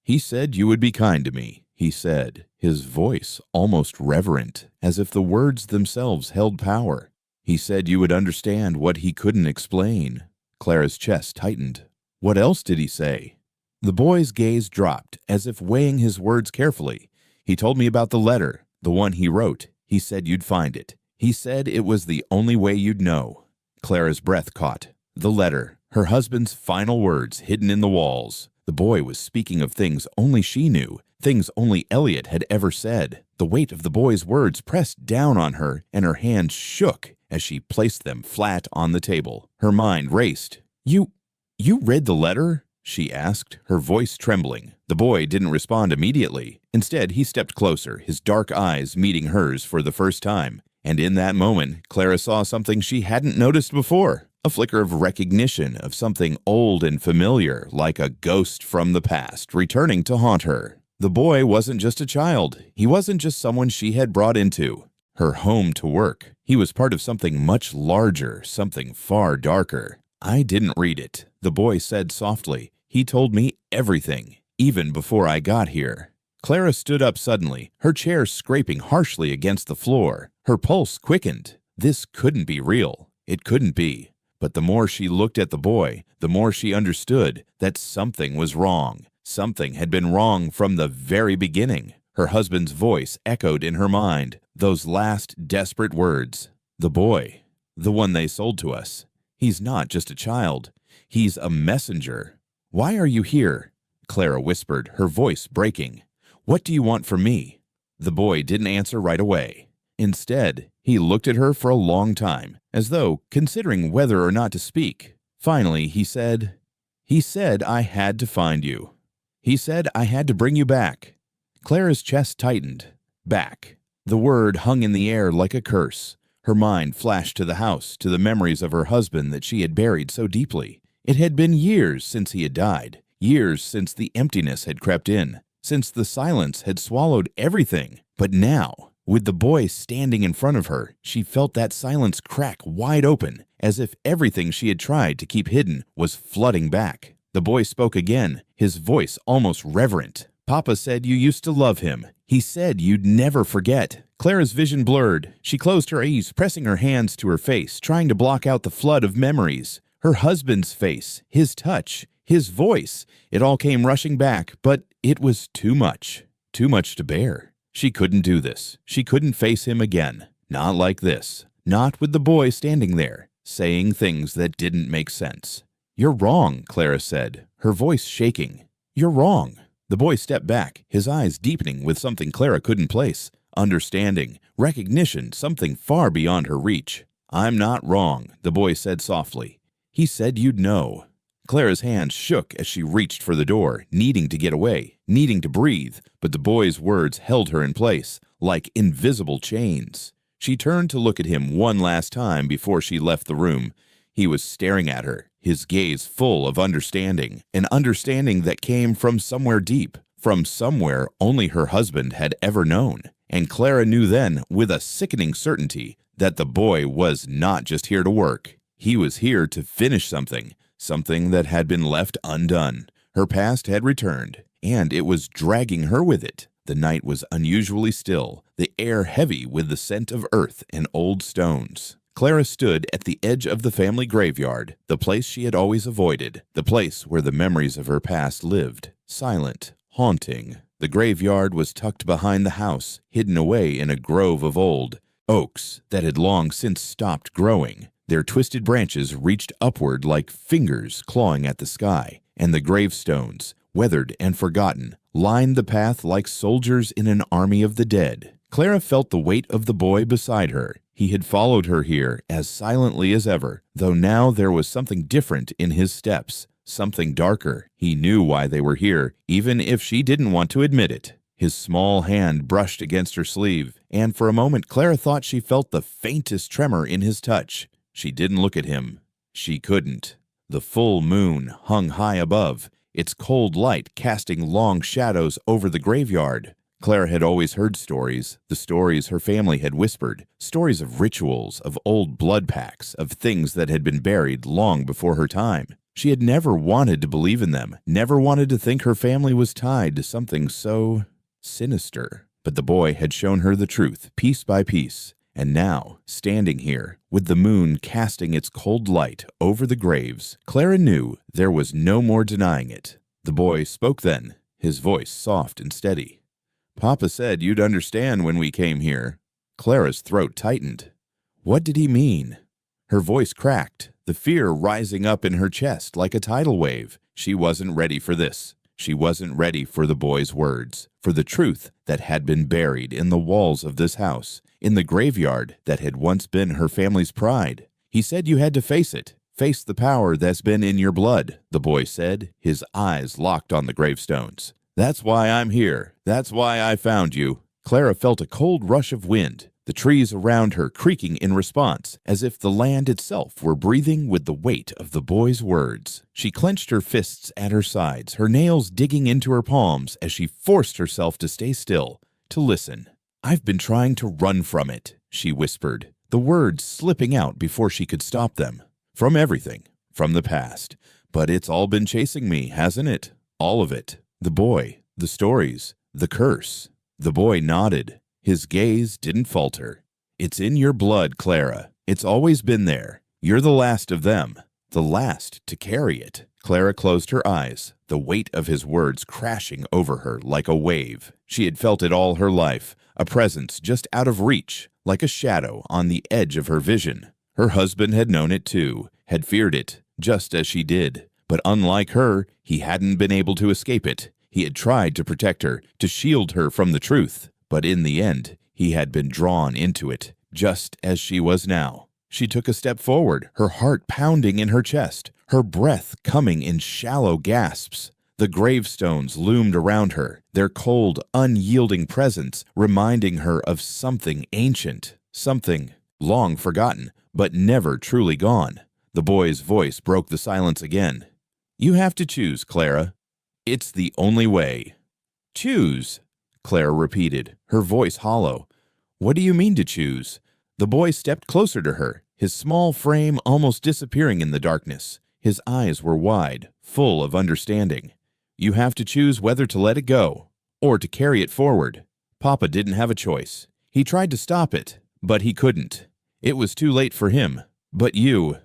"He said you would be kind to me," he said, his voice almost reverent, as if the words themselves held power. "He said you would understand what he couldn't explain." Clara's chest tightened. "What else did he say?" The boy's gaze dropped, as if weighing his words carefully. "He told me about the letter, the one he wrote. He said you'd find it. He said it was the only way you'd know." Clara's breath caught. The letter, her husband's final words hidden in the walls. The boy was speaking of things only she knew, things only Elliot had ever said. The weight of the boy's words pressed down on her, and her hands shook as she placed them flat on the table. Her mind raced. You read the letter?" she asked, her voice trembling. The boy didn't respond immediately. Instead, he stepped closer, his dark eyes meeting hers for the first time. And in that moment, Clara saw something she hadn't noticed before. A flicker of recognition of something old and familiar, like a ghost from the past, returning to haunt her. The boy wasn't just a child. He wasn't just someone she had brought into her home to work. He was part of something much larger, something far darker. I didn't read it, the boy said softly. He told me everything, even before I got here. Clara stood up suddenly, her chair scraping harshly against the floor. Her pulse quickened. This couldn't be real. It couldn't be. But the more she looked at the boy, the more she understood that something was wrong. Something had been wrong from the very beginning. Her husband's voice echoed in her mind, those last desperate words. The boy, the one they sold to us. He's not just a child. He's a messenger. Why are you here? Clara whispered, her voice breaking. What do you want from me? The boy didn't answer right away. Instead, he looked at her for a long time, as though considering whether or not to speak. Finally, he said I had to find you. He said I had to bring you back. Clara's chest tightened. Back. The word hung in the air like a curse. Her mind flashed to the house, to the memories of her husband that she had buried so deeply. It had been years since he had died, years since the emptiness had crept in, since the silence had swallowed everything. But now, with the boy standing in front of her, she felt that silence crack wide open, as if everything she had tried to keep hidden was flooding back. The boy spoke again, his voice almost reverent. Papa said you used to love him. He said you'd never forget. Clara's vision blurred. She closed her eyes, pressing her hands to her face, trying to block out the flood of memories. Her husband's face, his touch, his voice. It all came rushing back, but it was too much to bear. She couldn't do this. She couldn't face him again. Not like this. Not with the boy standing there, saying things that didn't make sense. You're wrong, Clara said, her voice shaking. You're wrong. The boy stepped back, his eyes deepening with something Clara couldn't place. Understanding, recognition, something far beyond her reach. I'm not wrong, the boy said softly. He said you'd know. Clara's hands shook as she reached for the door, needing to get away, needing to breathe, but the boy's words held her in place, like invisible chains. She turned to look at him one last time before she left the room. He was staring at her, his gaze full of understanding, an understanding that came from somewhere deep, from somewhere only her husband had ever known. And Clara knew then, with a sickening certainty, that the boy was not just here to work. He was here to finish something that had been left undone. Her past had returned, and it was dragging her with it. The night was unusually still, the air heavy with the scent of earth and old stones. Clara stood at the edge of the family graveyard, the place she had always avoided, the place where the memories of her past lived, silent, haunting. The graveyard was tucked behind the house, hidden away in a grove of old oaks that had long since stopped growing. Their twisted branches reached upward like fingers clawing at the sky, and the gravestones, weathered and forgotten, lined the path like soldiers in an army of the dead. Clara felt the weight of the boy beside her. He had followed her here as silently as ever, though now there was something different in his steps, something darker. He knew why they were here, even if she didn't want to admit it. His small hand brushed against her sleeve, and for a moment Clara thought she felt the faintest tremor in his touch. She didn't look at him. She couldn't. The full moon hung high above, its cold light casting long shadows over the graveyard. Clara had always heard stories, the stories her family had whispered, stories of rituals, of old blood pacts, of things that had been buried long before her time. She had never wanted to believe in them, never wanted to think her family was tied to something so sinister. But the boy had shown her the truth, piece by piece. And now, standing here, with the moon casting its cold light over the graves, Clara knew there was no more denying it. The boy spoke then, his voice soft and steady. Papa said you'd understand when we came here. Clara's throat tightened. What did he mean? Her voice cracked, the fear rising up in her chest like a tidal wave. She wasn't ready for this. She wasn't ready for the boy's words, for the truth that had been buried in the walls of this house, in the graveyard that had once been her family's pride. He said you had to face it. Face the power that's been in your blood, the boy said, his eyes locked on the gravestones. That's why I'm here. That's why I found you. Clara felt a cold rush of wind, the trees around her creaking in response, as if the land itself were breathing with the weight of the boy's words. She clenched her fists at her sides, her nails digging into her palms as she forced herself to stay still, to listen. "I've been trying to run from it," she whispered, the words slipping out before she could stop them. "From everything, from the past. But it's all been chasing me, hasn't it? All of it. The boy, the stories, the curse." The boy nodded. His gaze didn't falter. "It's in your blood, Clara. It's always been there. You're the last of them, the last to carry it." Clara closed her eyes, the weight of his words crashing over her like a wave. She had felt it all her life, a presence just out of reach, like a shadow on the edge of her vision. Her husband had known it too, had feared it, just as she did. But unlike her, he hadn't been able to escape it. He had tried to protect her, to shield her from the truth. But in the end, he had been drawn into it, just as she was now. She took a step forward, her heart pounding in her chest, her breath coming in shallow gasps. The gravestones loomed around her, their cold, unyielding presence reminding her of something ancient, something long forgotten, but never truly gone. The boy's voice broke the silence again. "You have to choose, Clara. It's the only way." "Choose?" Clara repeated, her voice hollow. "What do you mean to choose?" The boy stepped closer to her, his small frame almost disappearing in the darkness. His eyes were wide, full of understanding. "You have to choose whether to let it go, or to carry it forward. Papa didn't have a choice. He tried to stop it, but he couldn't. It was too late for him. But you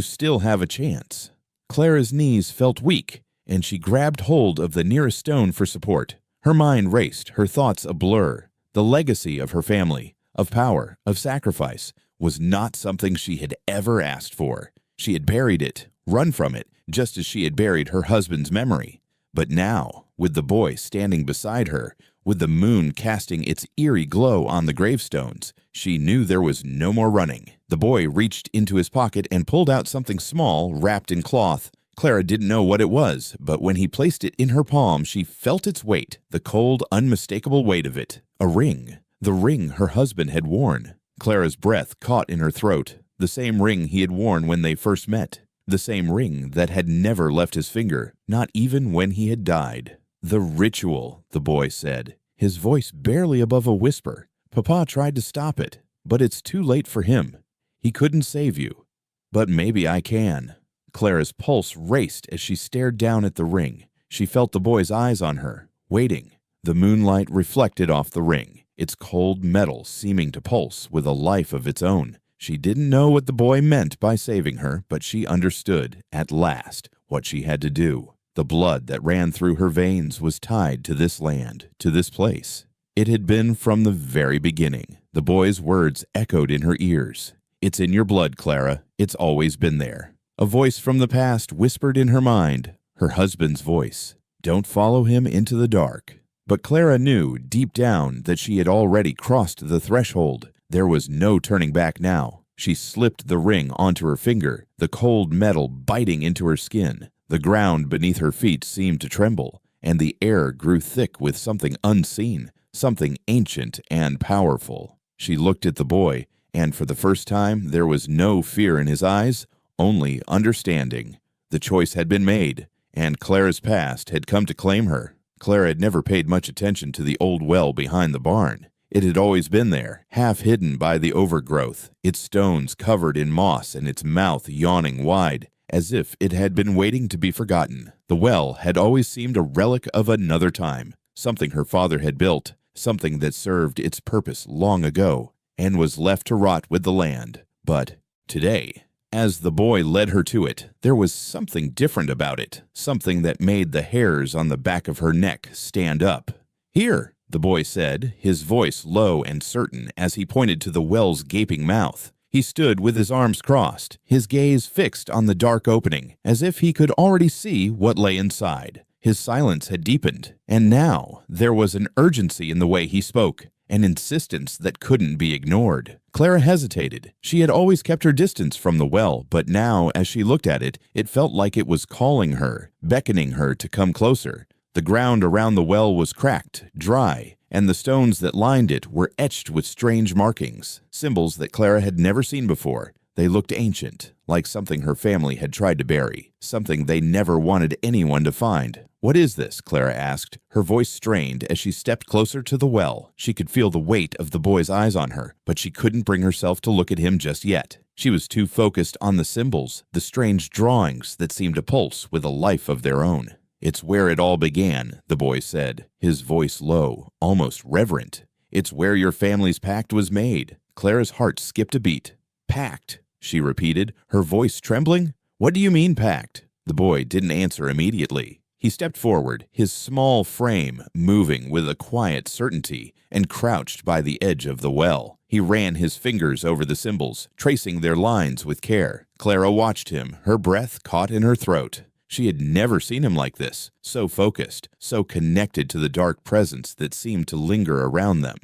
still have a chance." Clara's knees felt weak, and she grabbed hold of the nearest stone for support. Her mind raced, her thoughts a blur. The legacy of her family, of power, of sacrifice, was not something she had ever asked for. She had buried it, run from it, just as she had buried her husband's memory. But now, with the boy standing beside her, with the moon casting its eerie glow on the gravestones, she knew there was no more running. The boy reached into his pocket and pulled out something small, wrapped in cloth. Clara didn't know what it was, but when he placed it in her palm, she felt its weight, the cold, unmistakable weight of it. A ring. The ring her husband had worn. Clara's breath caught in her throat. The same ring he had worn when they first met. The same ring that had never left his finger, not even when he had died. "The ritual," the boy said, his voice barely above a whisper. "Papa tried to stop it, but it's too late for him. He couldn't save you. But maybe I can." Clara's pulse raced as she stared down at the ring. She felt the boy's eyes on her, waiting. The moonlight reflected off the ring, its cold metal seeming to pulse with a life of its own. She didn't know what the boy meant by saving her, but she understood, at last, what she had to do. The blood that ran through her veins was tied to this land, to this place. It had been from the very beginning. The boy's words echoed in her ears. "It's in your blood, Clara. It's always been there." A voice from the past whispered in her mind, her husband's voice. "Don't follow him into the dark." But Clara knew, deep down, that she had already crossed the threshold. There was no turning back now. She slipped the ring onto her finger, the cold metal biting into her skin. The ground beneath her feet seemed to tremble, and the air grew thick with something unseen, something ancient and powerful. She looked at the boy, and for the first time there was no fear in his eyes, only understanding. The choice had been made, and Clara's past had come to claim her. Clara had never paid much attention to the old well behind the barn. It had always been there, half hidden by the overgrowth, its stones covered in moss and its mouth yawning wide, as if it had been waiting to be forgotten. The well had always seemed a relic of another time, something her father had built, something that served its purpose long ago, and was left to rot with the land. But today, as the boy led her to it, there was something different about it, something that made the hairs on the back of her neck stand up. "Here," the boy said, his voice low and certain as he pointed to the well's gaping mouth. He stood with his arms crossed, his gaze fixed on the dark opening, as if he could already see what lay inside. His silence had deepened, and now there was an urgency in the way he spoke, an insistence that couldn't be ignored. Clara hesitated. She had always kept her distance from the well, but now, as she looked at it, it felt like it was calling her, beckoning her to come closer. The ground around the well was cracked, dry, and the stones that lined it were etched with strange markings, symbols that Clara had never seen before. They looked ancient, like something her family had tried to bury, something they never wanted anyone to find. "What is this?" Clara asked, her voice strained as she stepped closer to the well. She could feel the weight of the boy's eyes on her, but she couldn't bring herself to look at him just yet. She was too focused on the symbols, the strange drawings that seemed to pulse with a life of their own. "It's where it all began," the boy said, his voice low, almost reverent. "It's where your family's pact was made." Clara's heart skipped a beat. "Pact," she repeated, her voice trembling. "What do you mean, pact?" The boy didn't answer immediately. He stepped forward, his small frame moving with a quiet certainty, and crouched by the edge of the well. He ran his fingers over the symbols, tracing their lines with care. Clara watched him, her breath caught in her throat. She had never seen him like this, so focused, so connected to the dark presence that seemed to linger around them.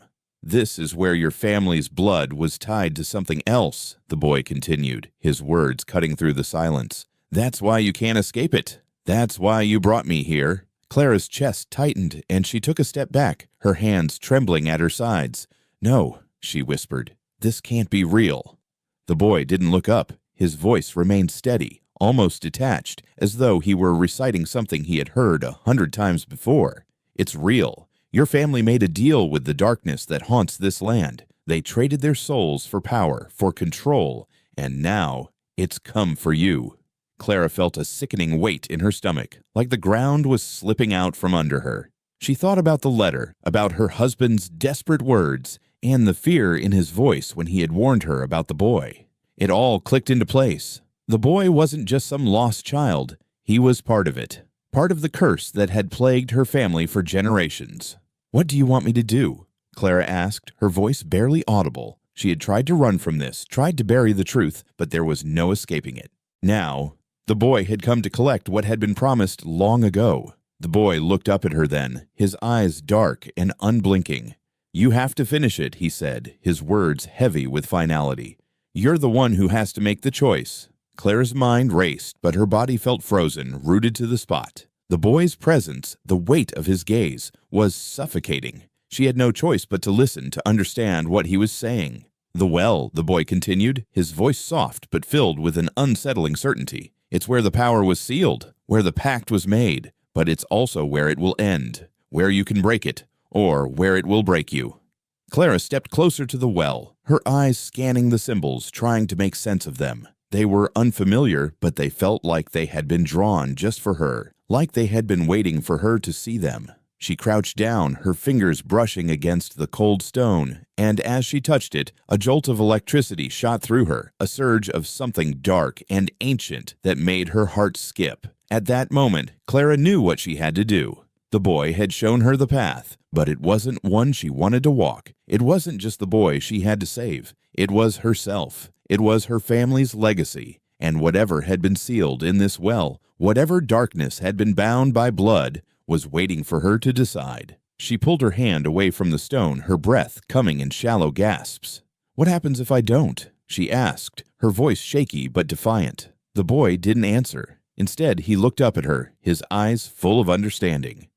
"This is where your family's blood was tied to something else," the boy continued, his words cutting through the silence. "That's why you can't escape it. That's why you brought me here." Clara's chest tightened, and she took a step back, her hands trembling at her sides. "No," she whispered. "This can't be real." The boy didn't look up. His voice remained steady, almost detached, as though he were reciting something he had heard 100 times before. "It's real. Your family made a deal with the darkness that haunts this land. They traded their souls for power, for control, and now it's come for you." Clara felt a sickening weight in her stomach, like the ground was slipping out from under her. She thought about the letter, about her husband's desperate words, and the fear in his voice when he had warned her about the boy. It all clicked into place. The boy wasn't just some lost child. He was part of it, part of the curse that had plagued her family for generations. "What do you want me to do?" Clara asked, her voice barely audible. She had tried to run from this, tried to bury the truth, but there was no escaping it. Now, the boy had come to collect what had been promised long ago. The boy looked up at her then, his eyes dark and unblinking. "You have to finish it," he said, his words heavy with finality. "You're the one who has to make the choice." Clara's mind raced, but her body felt frozen, rooted to the spot. The boy's presence, the weight of his gaze, was suffocating. She had no choice but to listen to understand what he was saying. "The well," the boy continued, his voice soft but filled with an unsettling certainty. "It's where the power was sealed, where the pact was made, but it's also where it will end, where you can break it, or where it will break you." Clara stepped closer to the well, her eyes scanning the symbols, trying to make sense of them. They were unfamiliar, but they felt like they had been drawn just for her, like they had been waiting for her to see them. She crouched down, her fingers brushing against the cold stone, and as she touched it, a jolt of electricity shot through her, a surge of something dark and ancient that made her heart skip. At that moment, Clara knew what she had to do. The boy had shown her the path, but it wasn't one she wanted to walk. It wasn't just the boy she had to save. It was herself. It was her family's legacy, and whatever had been sealed in this well, whatever darkness had been bound by blood, was waiting for her to decide. She pulled her hand away from the stone, her breath coming in shallow gasps. "What happens if I don't?" she asked, her voice shaky but defiant. The boy didn't answer. Instead, he looked up at her, his eyes full of understanding.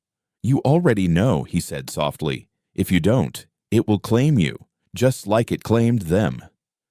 "You already know," he said softly. "If you don't, it will claim you, just like it claimed them."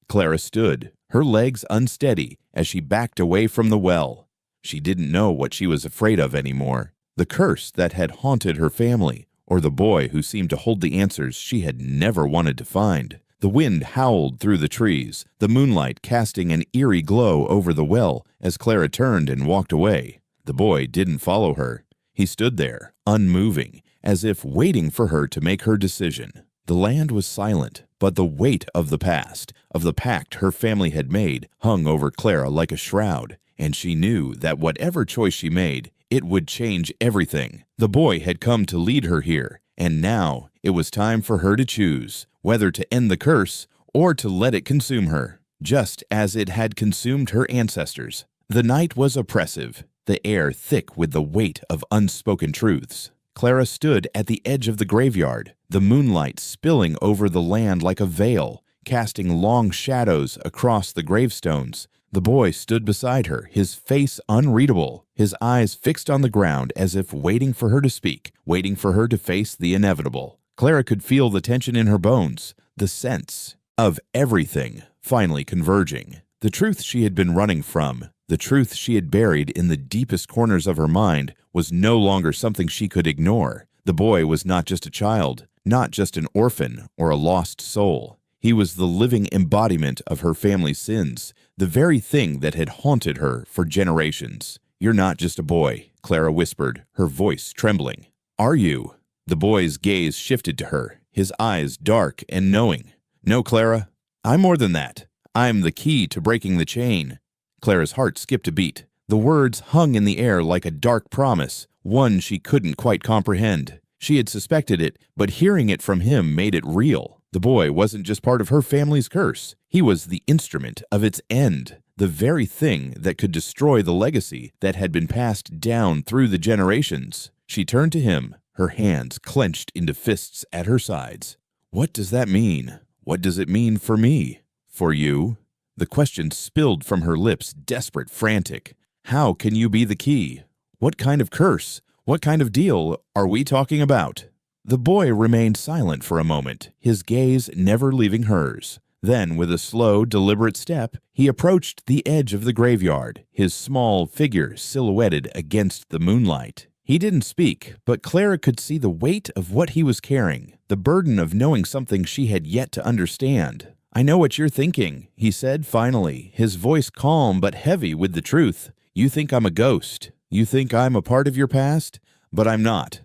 Clara stood, her legs unsteady, as she backed away from the well. She didn't know what she was afraid of anymore. The curse that had haunted her family, or the boy who seemed to hold the answers she had never wanted to find. The wind howled through the trees, the moonlight casting an eerie glow over the well as Clara turned and walked away. The boy didn't follow her. He stood there, unmoving, as if waiting for her to make her decision. The land was silent, but the weight of the past, of the pact her family had made, hung over Clara like a shroud, and she knew that whatever choice she made, it would change everything. The boy had come to lead her here, and now it was time for her to choose, whether to end the curse or to let it consume her, just as it had consumed her ancestors. The night was oppressive, the air thick with the weight of unspoken truths. Clara stood at the edge of the graveyard, the moonlight spilling over the land like a veil, casting long shadows across the gravestones. The boy stood beside her, his face unreadable, his eyes fixed on the ground as if waiting for her to speak, waiting for her to face the inevitable. Clara could feel the tension in her bones, the sense of everything finally converging. The truth she had been running from, the truth she had buried in the deepest corners of her mind, was no longer something she could ignore. The boy was not just a child, not just an orphan or a lost soul. He was the living embodiment of her family's sins, the very thing that had haunted her for generations. "You're not just a boy," Clara whispered, her voice trembling. "Are you?" The boy's gaze shifted to her, his eyes dark and knowing. "No, Clara, I'm more than that. I'm the key to breaking the chain." Clara's heart skipped a beat. The words hung in the air like a dark promise, one she couldn't quite comprehend. She had suspected it, but hearing it from him made it real. The boy wasn't just part of her family's curse. He was the instrument of its end, the very thing that could destroy the legacy that had been passed down through the generations. She turned to him, her hands clenched into fists at her sides. "What does that mean? What does it mean for me? For you?" The question spilled from her lips, desperate, frantic. "How can you be the key? What kind of curse? What kind of deal are we talking about?" The boy remained silent for a moment, his gaze never leaving hers. Then, with a slow, deliberate step, he approached the edge of the graveyard, his small figure silhouetted against the moonlight. He didn't speak, but Clara could see the weight of what he was carrying, the burden of knowing something she had yet to understand. "I know what you're thinking," he said finally, his voice calm but heavy with the truth. "You think I'm a ghost. You think I'm a part of your past, but I'm not.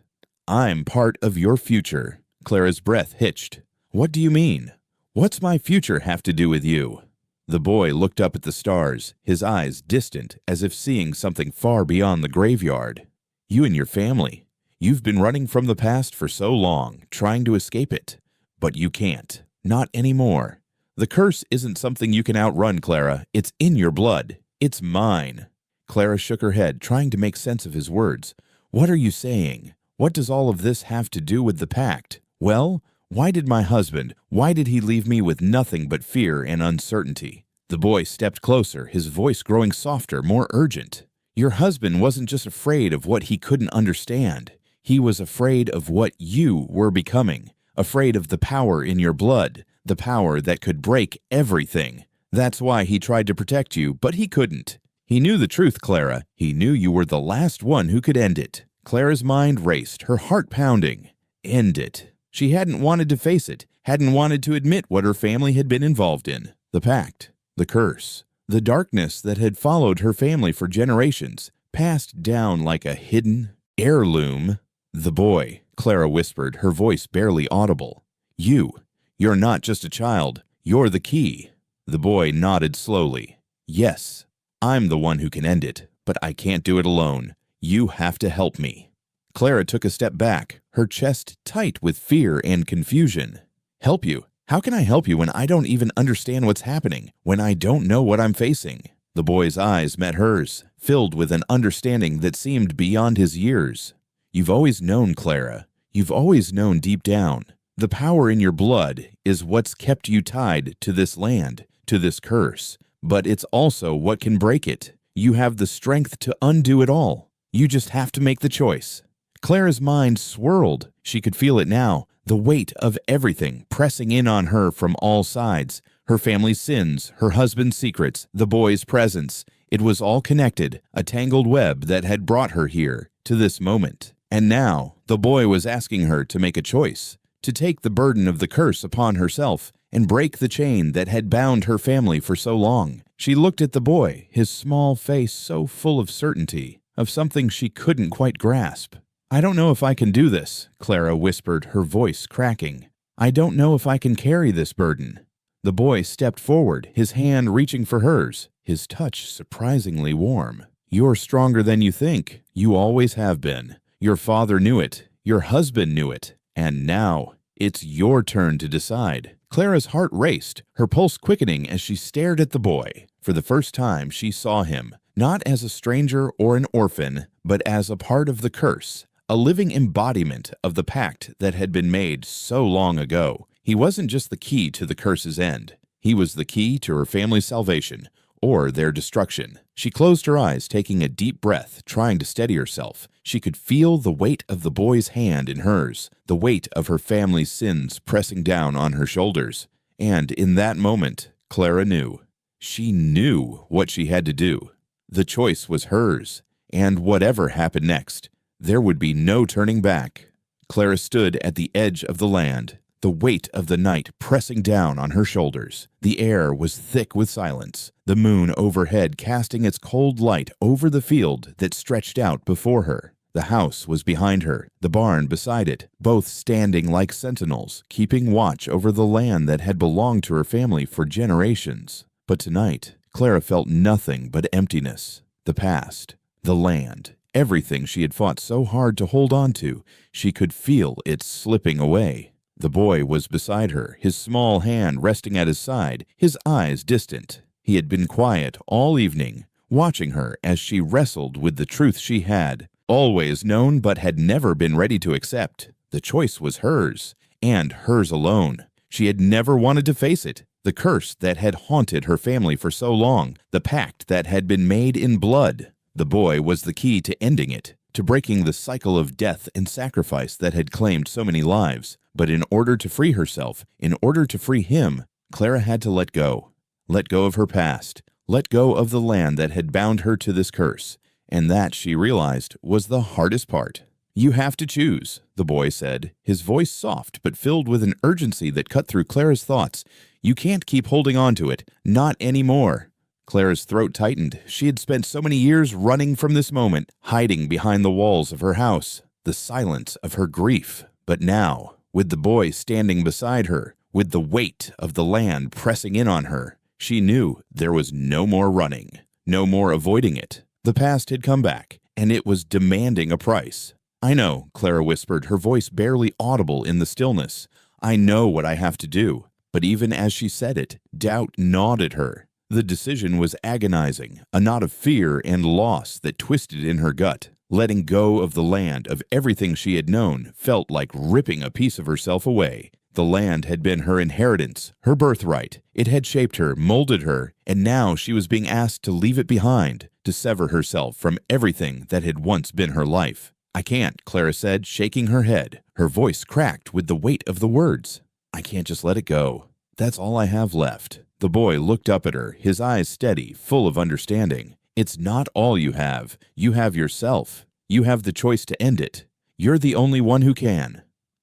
I'm part of your future." Clara's breath hitched. "What do you mean? What's my future have to do with you?" The boy looked up at the stars, his eyes distant as if seeing something far beyond the graveyard. "You and your family. You've been running from the past for so long, trying to escape it. But you can't. Not anymore. The curse isn't something you can outrun, Clara. It's in your blood. It's mine." Clara shook her head, trying to make sense of his words. "What are you saying? What does all of this have to do with the pact? Well, why did he leave me with nothing but fear and uncertainty?" The boy stepped closer, his voice growing softer, more urgent. "Your husband wasn't just afraid of what he couldn't understand. He was afraid of what you were becoming, afraid of the power in your blood, the power that could break everything. That's why he tried to protect you, but he couldn't. He knew the truth, Clara. He knew you were the last one who could end it." Clara's mind raced, her heart pounding. End it. She hadn't wanted to face it, hadn't wanted to admit what her family had been involved in. The pact, the curse, the darkness that had followed her family for generations, passed down like a hidden heirloom. "The boy," Clara whispered, her voice barely audible. You're not just a child. You're the key." The boy nodded slowly. "Yes, I'm the one who can end it, but I can't do it alone. You have to help me." Clara took a step back, her chest tight with fear and confusion. "Help you? How can I help you when I don't even understand what's happening, when I don't know what I'm facing?" The boy's eyes met hers, filled with an understanding that seemed beyond his years. "You've always known, Clara. You've always known deep down. The power in your blood is what's kept you tied to this land, to this curse. But it's also what can break it. You have the strength to undo it all. You just have to make the choice." Clara's mind swirled. She could feel it now, the weight of everything pressing in on her from all sides. Her family's sins, her husband's secrets, the boy's presence. It was all connected, a tangled web that had brought her here, to this moment. And now, the boy was asking her to make a choice, to take the burden of the curse upon herself and break the chain that had bound her family for so long. She looked at the boy, his small face so full of certainty, of something she couldn't quite grasp. "I don't know if I can do this," Clara whispered, her voice cracking. "I don't know if I can carry this burden." The boy stepped forward, his hand reaching for hers, his touch surprisingly warm. "You're stronger than you think. You always have been. Your father knew it. Your husband knew it. And now, it's your turn to decide." Clara's heart raced, her pulse quickening as she stared at the boy. For the first time, she saw him, not as a stranger or an orphan, but as a part of the curse, a living embodiment of the pact that had been made so long ago. He wasn't just the key to the curse's end. He was the key to her family's salvation, or their destruction. She closed her eyes, taking a deep breath, trying to steady herself. She could feel the weight of the boy's hand in hers, the weight of her family's sins pressing down on her shoulders. And in that moment, Clara knew. She knew what she had to do. The choice was hers, and whatever happened next, there would be no turning back. Clara stood at the edge of the land, the weight of the night pressing down on her shoulders. The air was thick with silence, the moon overhead casting its cold light over the field that stretched out before her. The house was behind her, the barn beside it, both standing like sentinels, keeping watch over the land that had belonged to her family for generations. But tonight, Clara felt nothing but emptiness. The past, the land, everything she had fought so hard to hold on to, she could feel it slipping away. The boy was beside her, his small hand resting at his side, his eyes distant. He had been quiet all evening, watching her as she wrestled with the truth she had always known but had never been ready to accept. The choice was hers, and hers alone. She had never wanted to face it. The curse that had haunted her family for so long, the pact that had been made in blood. The boy was the key to ending it, to breaking the cycle of death and sacrifice that had claimed so many lives. But in order to free herself, in order to free him, Clara had to let go. Let go of her past. Let go of the land that had bound her to this curse. And that, she realized, was the hardest part. "You have to choose," the boy said, his voice soft but filled with an urgency that cut through Clara's thoughts. "You can't keep holding on to it. Not anymore." Clara's throat tightened. She had spent so many years running from this moment, hiding behind the walls of her house, the silence of her grief. But now, with the boy standing beside her, with the weight of the land pressing in on her, she knew there was no more running, no more avoiding it. The past had come back, and it was demanding a price. "I know," Clara whispered, her voice barely audible in the stillness. "I know what I have to do." But even as she said it, doubt gnawed at her. The decision was agonizing, a knot of fear and loss that twisted in her gut. Letting go of the land, of everything she had known, felt like ripping a piece of herself away. The land had been her inheritance, her birthright. It had shaped her, molded her, and now she was being asked to leave it behind, to sever herself from everything that had once been her life. "I can't," Clara said, shaking her head. Her voice cracked with the weight of the words. "I can't just let it go. That's all I have left." The boy looked up at her, his eyes steady, full of understanding. "It's not all you have. You have yourself. You have the choice to end it. You're the only one who can."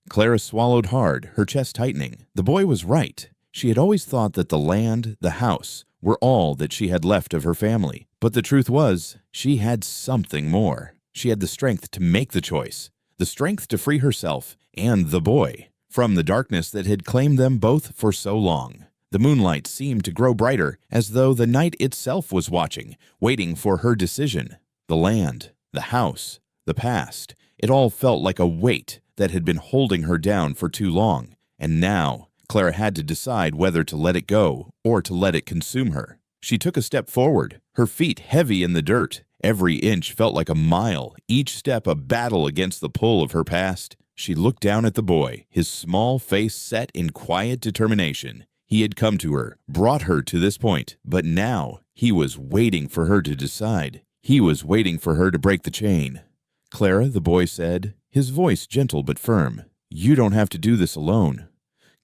Clara swallowed hard, her chest tightening. The boy was right. She had always thought that the land, the house, were all that she had left of her family. But the truth was, she had something more. She had the strength to make the choice, the strength to free herself and the boy from the darkness that had claimed them both for so long. The moonlight seemed to grow brighter, as though the night itself was watching, waiting for her decision. The land, the house, the past, it all felt like a weight that had been holding her down for too long. And now, Clara had to decide whether to let it go or to let it consume her. She took a step forward, her feet heavy in the dirt. Every inch felt like a mile, each step a battle against the pull of her past. She looked down at the boy, his small face set in quiet determination. He had come to her, brought her to this point, but now he was waiting for her to decide. He was waiting for her to break the chain. "Clara," the boy said, his voice gentle but firm, "you don't have to do this alone."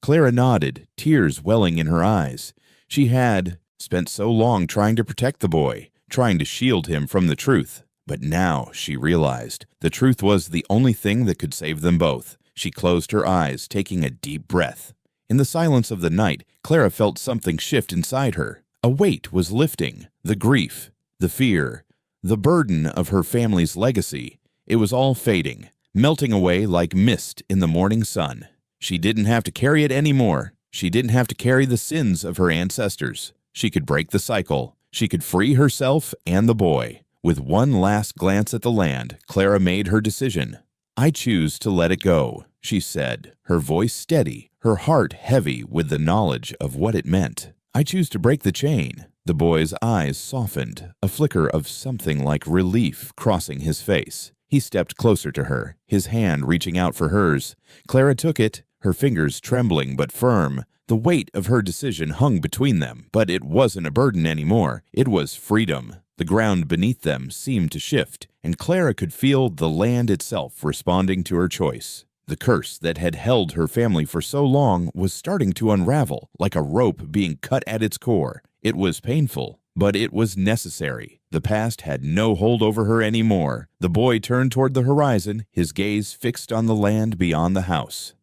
Clara nodded, tears welling in her eyes. She had spent so long trying to protect the boy, trying to shield him from the truth. But now, she realized, the truth was the only thing that could save them both. She closed her eyes, taking a deep breath. In the silence of the night, Clara felt something shift inside her. A weight was lifting. The grief, the fear, the burden of her family's legacy. It was all fading, melting away like mist in the morning sun. She didn't have to carry it anymore. She didn't have to carry the sins of her ancestors. She could break the cycle. She could free herself and the boy. With one last glance at the land, Clara made her decision. "I choose to let it go," she said, her voice steady, her heart heavy with the knowledge of what it meant. "I choose to break the chain." The boy's eyes softened, a flicker of something like relief crossing his face. He stepped closer to her, his hand reaching out for hers. Clara took it, her fingers trembling but firm. The weight of her decision hung between them, but it wasn't a burden anymore. It was freedom. The ground beneath them seemed to shift, and Clara could feel the land itself responding to her choice. The curse that had held her family for so long was starting to unravel, like a rope being cut at its core. It was painful, but it was necessary. The past had no hold over her anymore. The boy turned toward the horizon, his gaze fixed on the land beyond the house.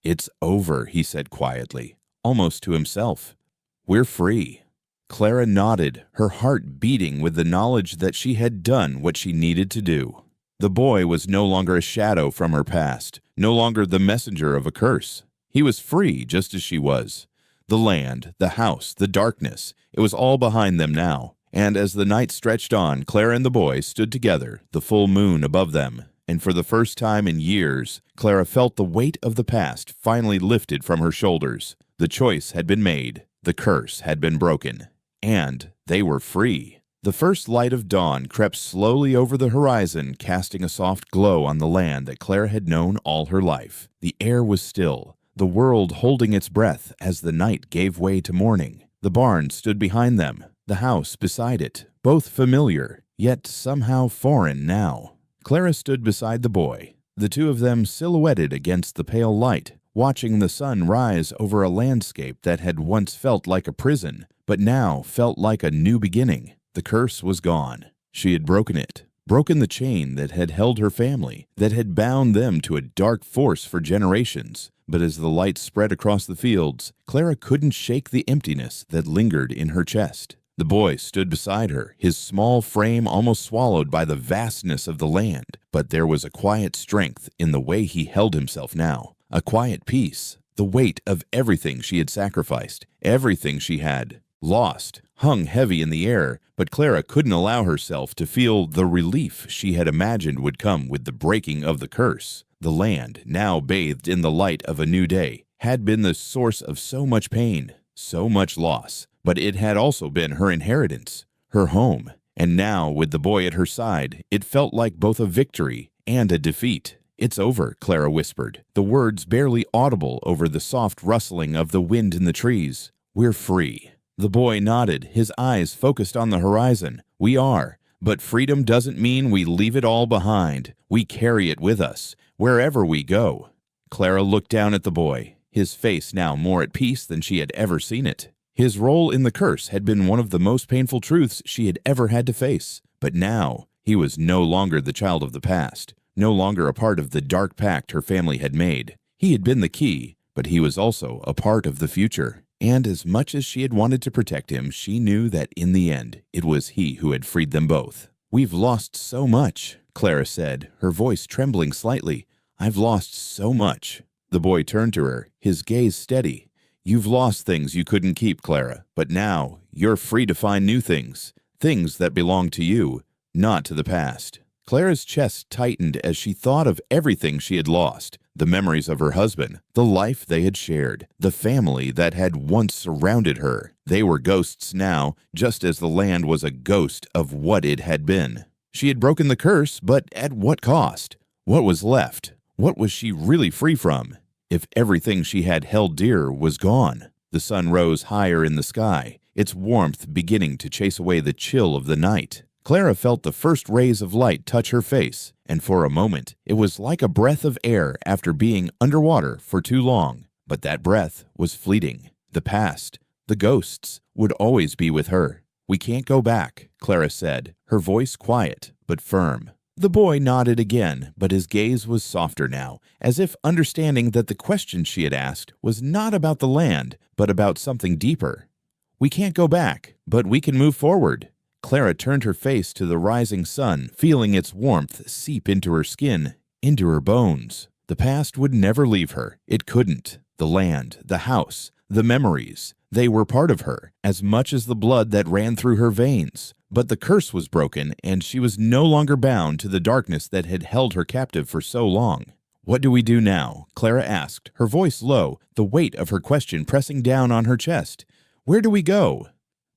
"It's over," he said quietly, almost to himself. "We're free." Clara nodded, her heart beating with the knowledge that she had done what she needed to do. The boy was no longer a shadow from her past, no longer the messenger of a curse. He was free just as she was. The land, the house, the darkness, it was all behind them now. And as the night stretched on, Clara and the boy stood together, the full moon above them. And for the first time in years, Clara felt the weight of the past finally lifted from her shoulders. The choice had been made, the curse had been broken, and they were free. The first light of dawn crept slowly over the horizon, casting a soft glow on the land that Clara had known all her life. The air was still, the world holding its breath as the night gave way to morning. The barn stood behind them, the house beside it, both familiar, yet somehow foreign now. Clara stood beside the boy, the two of them silhouetted against the pale light, watching the sun rise over a landscape that had once felt like a prison, but now felt like a new beginning. The curse was gone. She had broken it, broken the chain that had held her family, that had bound them to a dark force for generations. But as the light spread across the fields, Clara couldn't shake the emptiness that lingered in her chest. The boy stood beside her, his small frame almost swallowed by the vastness of the land, but there was a quiet strength in the way he held himself now, a quiet peace. The weight of everything she had sacrificed, everything she had lost, hung heavy in the air, but Clara couldn't allow herself to feel the relief she had imagined would come with the breaking of the curse. The land, now bathed in the light of a new day, had been the source of so much pain, so much loss, but it had also been her inheritance, her home. And now, with the boy at her side, it felt like both a victory and a defeat. "It's over," Clara whispered, the words barely audible over the soft rustling of the wind in the trees. "We're free." The boy nodded, his eyes focused on the horizon. "We are, but freedom doesn't mean we leave it all behind. We carry it with us, wherever we go." Clara looked down at the boy, his face now more at peace than she had ever seen it. His role in the curse had been one of the most painful truths she had ever had to face, but now he was no longer the child of the past, no longer a part of the dark pact her family had made. He had been the key, but he was also a part of the future. And as much as she had wanted to protect him, she knew that in the end, it was he who had freed them both. "We've lost so much," Clara said, her voice trembling slightly. "I've lost so much." The boy turned to her, his gaze steady. "You've lost things you couldn't keep, Clara, but now you're free to find new things, things that belong to you, not to the past." Clara's chest tightened as she thought of everything she had lost, the memories of her husband, the life they had shared, the family that had once surrounded her. They were ghosts now, just as the land was a ghost of what it had been. She had broken the curse, but at what cost? What was left? What was she really free from? If everything she had held dear was gone. The sun rose higher in the sky, its warmth beginning to chase away the chill of the night. Clara felt the first rays of light touch her face, and for a moment it was like a breath of air after being underwater for too long. But that breath was fleeting. The past, the ghosts, would always be with her. "We can't go back," Clara said, her voice quiet but firm. The boy nodded again, but his gaze was softer now, as if understanding that the question she had asked was not about the land, but about something deeper. "We can't go back, but we can move forward." Clara turned her face to the rising sun, feeling its warmth seep into her skin, into her bones. The past would never leave her. It couldn't. The land, the house, the memories, they were part of her, as much as the blood that ran through her veins. But the curse was broken, and she was no longer bound to the darkness that had held her captive for so long. "What do we do now?" Clara asked, her voice low, the weight of her question pressing down on her chest. "Where do we go?"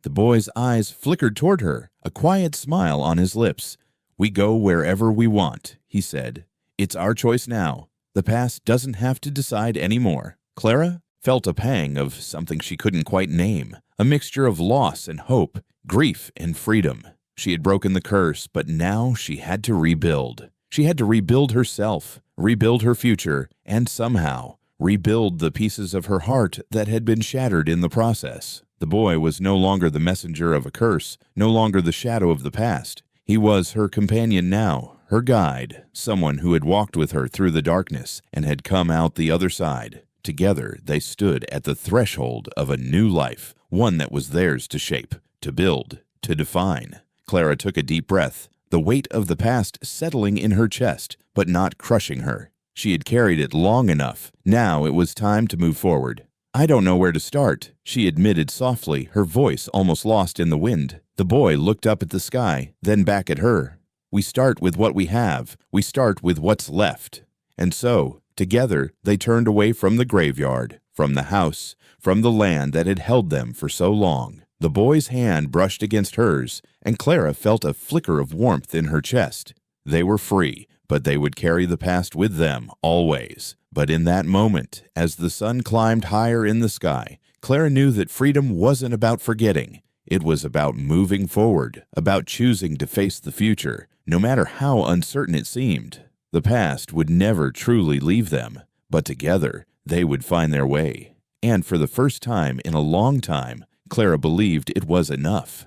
The boy's eyes flickered toward her, a quiet smile on his lips. "We go wherever we want," he said. "It's our choice now. The past doesn't have to decide anymore. Clara, felt a pang of something she couldn't quite name, a mixture of loss and hope, grief and freedom. She had broken the curse, but now she had to rebuild. She had to rebuild herself, rebuild her future, and somehow rebuild the pieces of her heart that had been shattered in the process. The boy was no longer the messenger of a curse, no longer the shadow of the past. He was her companion now, her guide, someone who had walked with her through the darkness and had come out the other side. Together, they stood at the threshold of a new life, one that was theirs to shape, to build, to define. Clara took a deep breath, the weight of the past settling in her chest, but not crushing her. She had carried it long enough. Now it was time to move forward. "I don't know where to start," she admitted softly, her voice almost lost in the wind. The boy looked up at the sky, then back at her. "We start with what we have. We start with what's left." And so, together, they turned away from the graveyard, from the house, from the land that had held them for so long. The boy's hand brushed against hers, and Clara felt a flicker of warmth in her chest. They were free, but they would carry the past with them always. But in that moment, as the sun climbed higher in the sky, Clara knew that freedom wasn't about forgetting. It was about moving forward, about choosing to face the future, no matter how uncertain it seemed. The past would never truly leave them, but together they would find their way. And for the first time in a long time, Clara believed it was enough.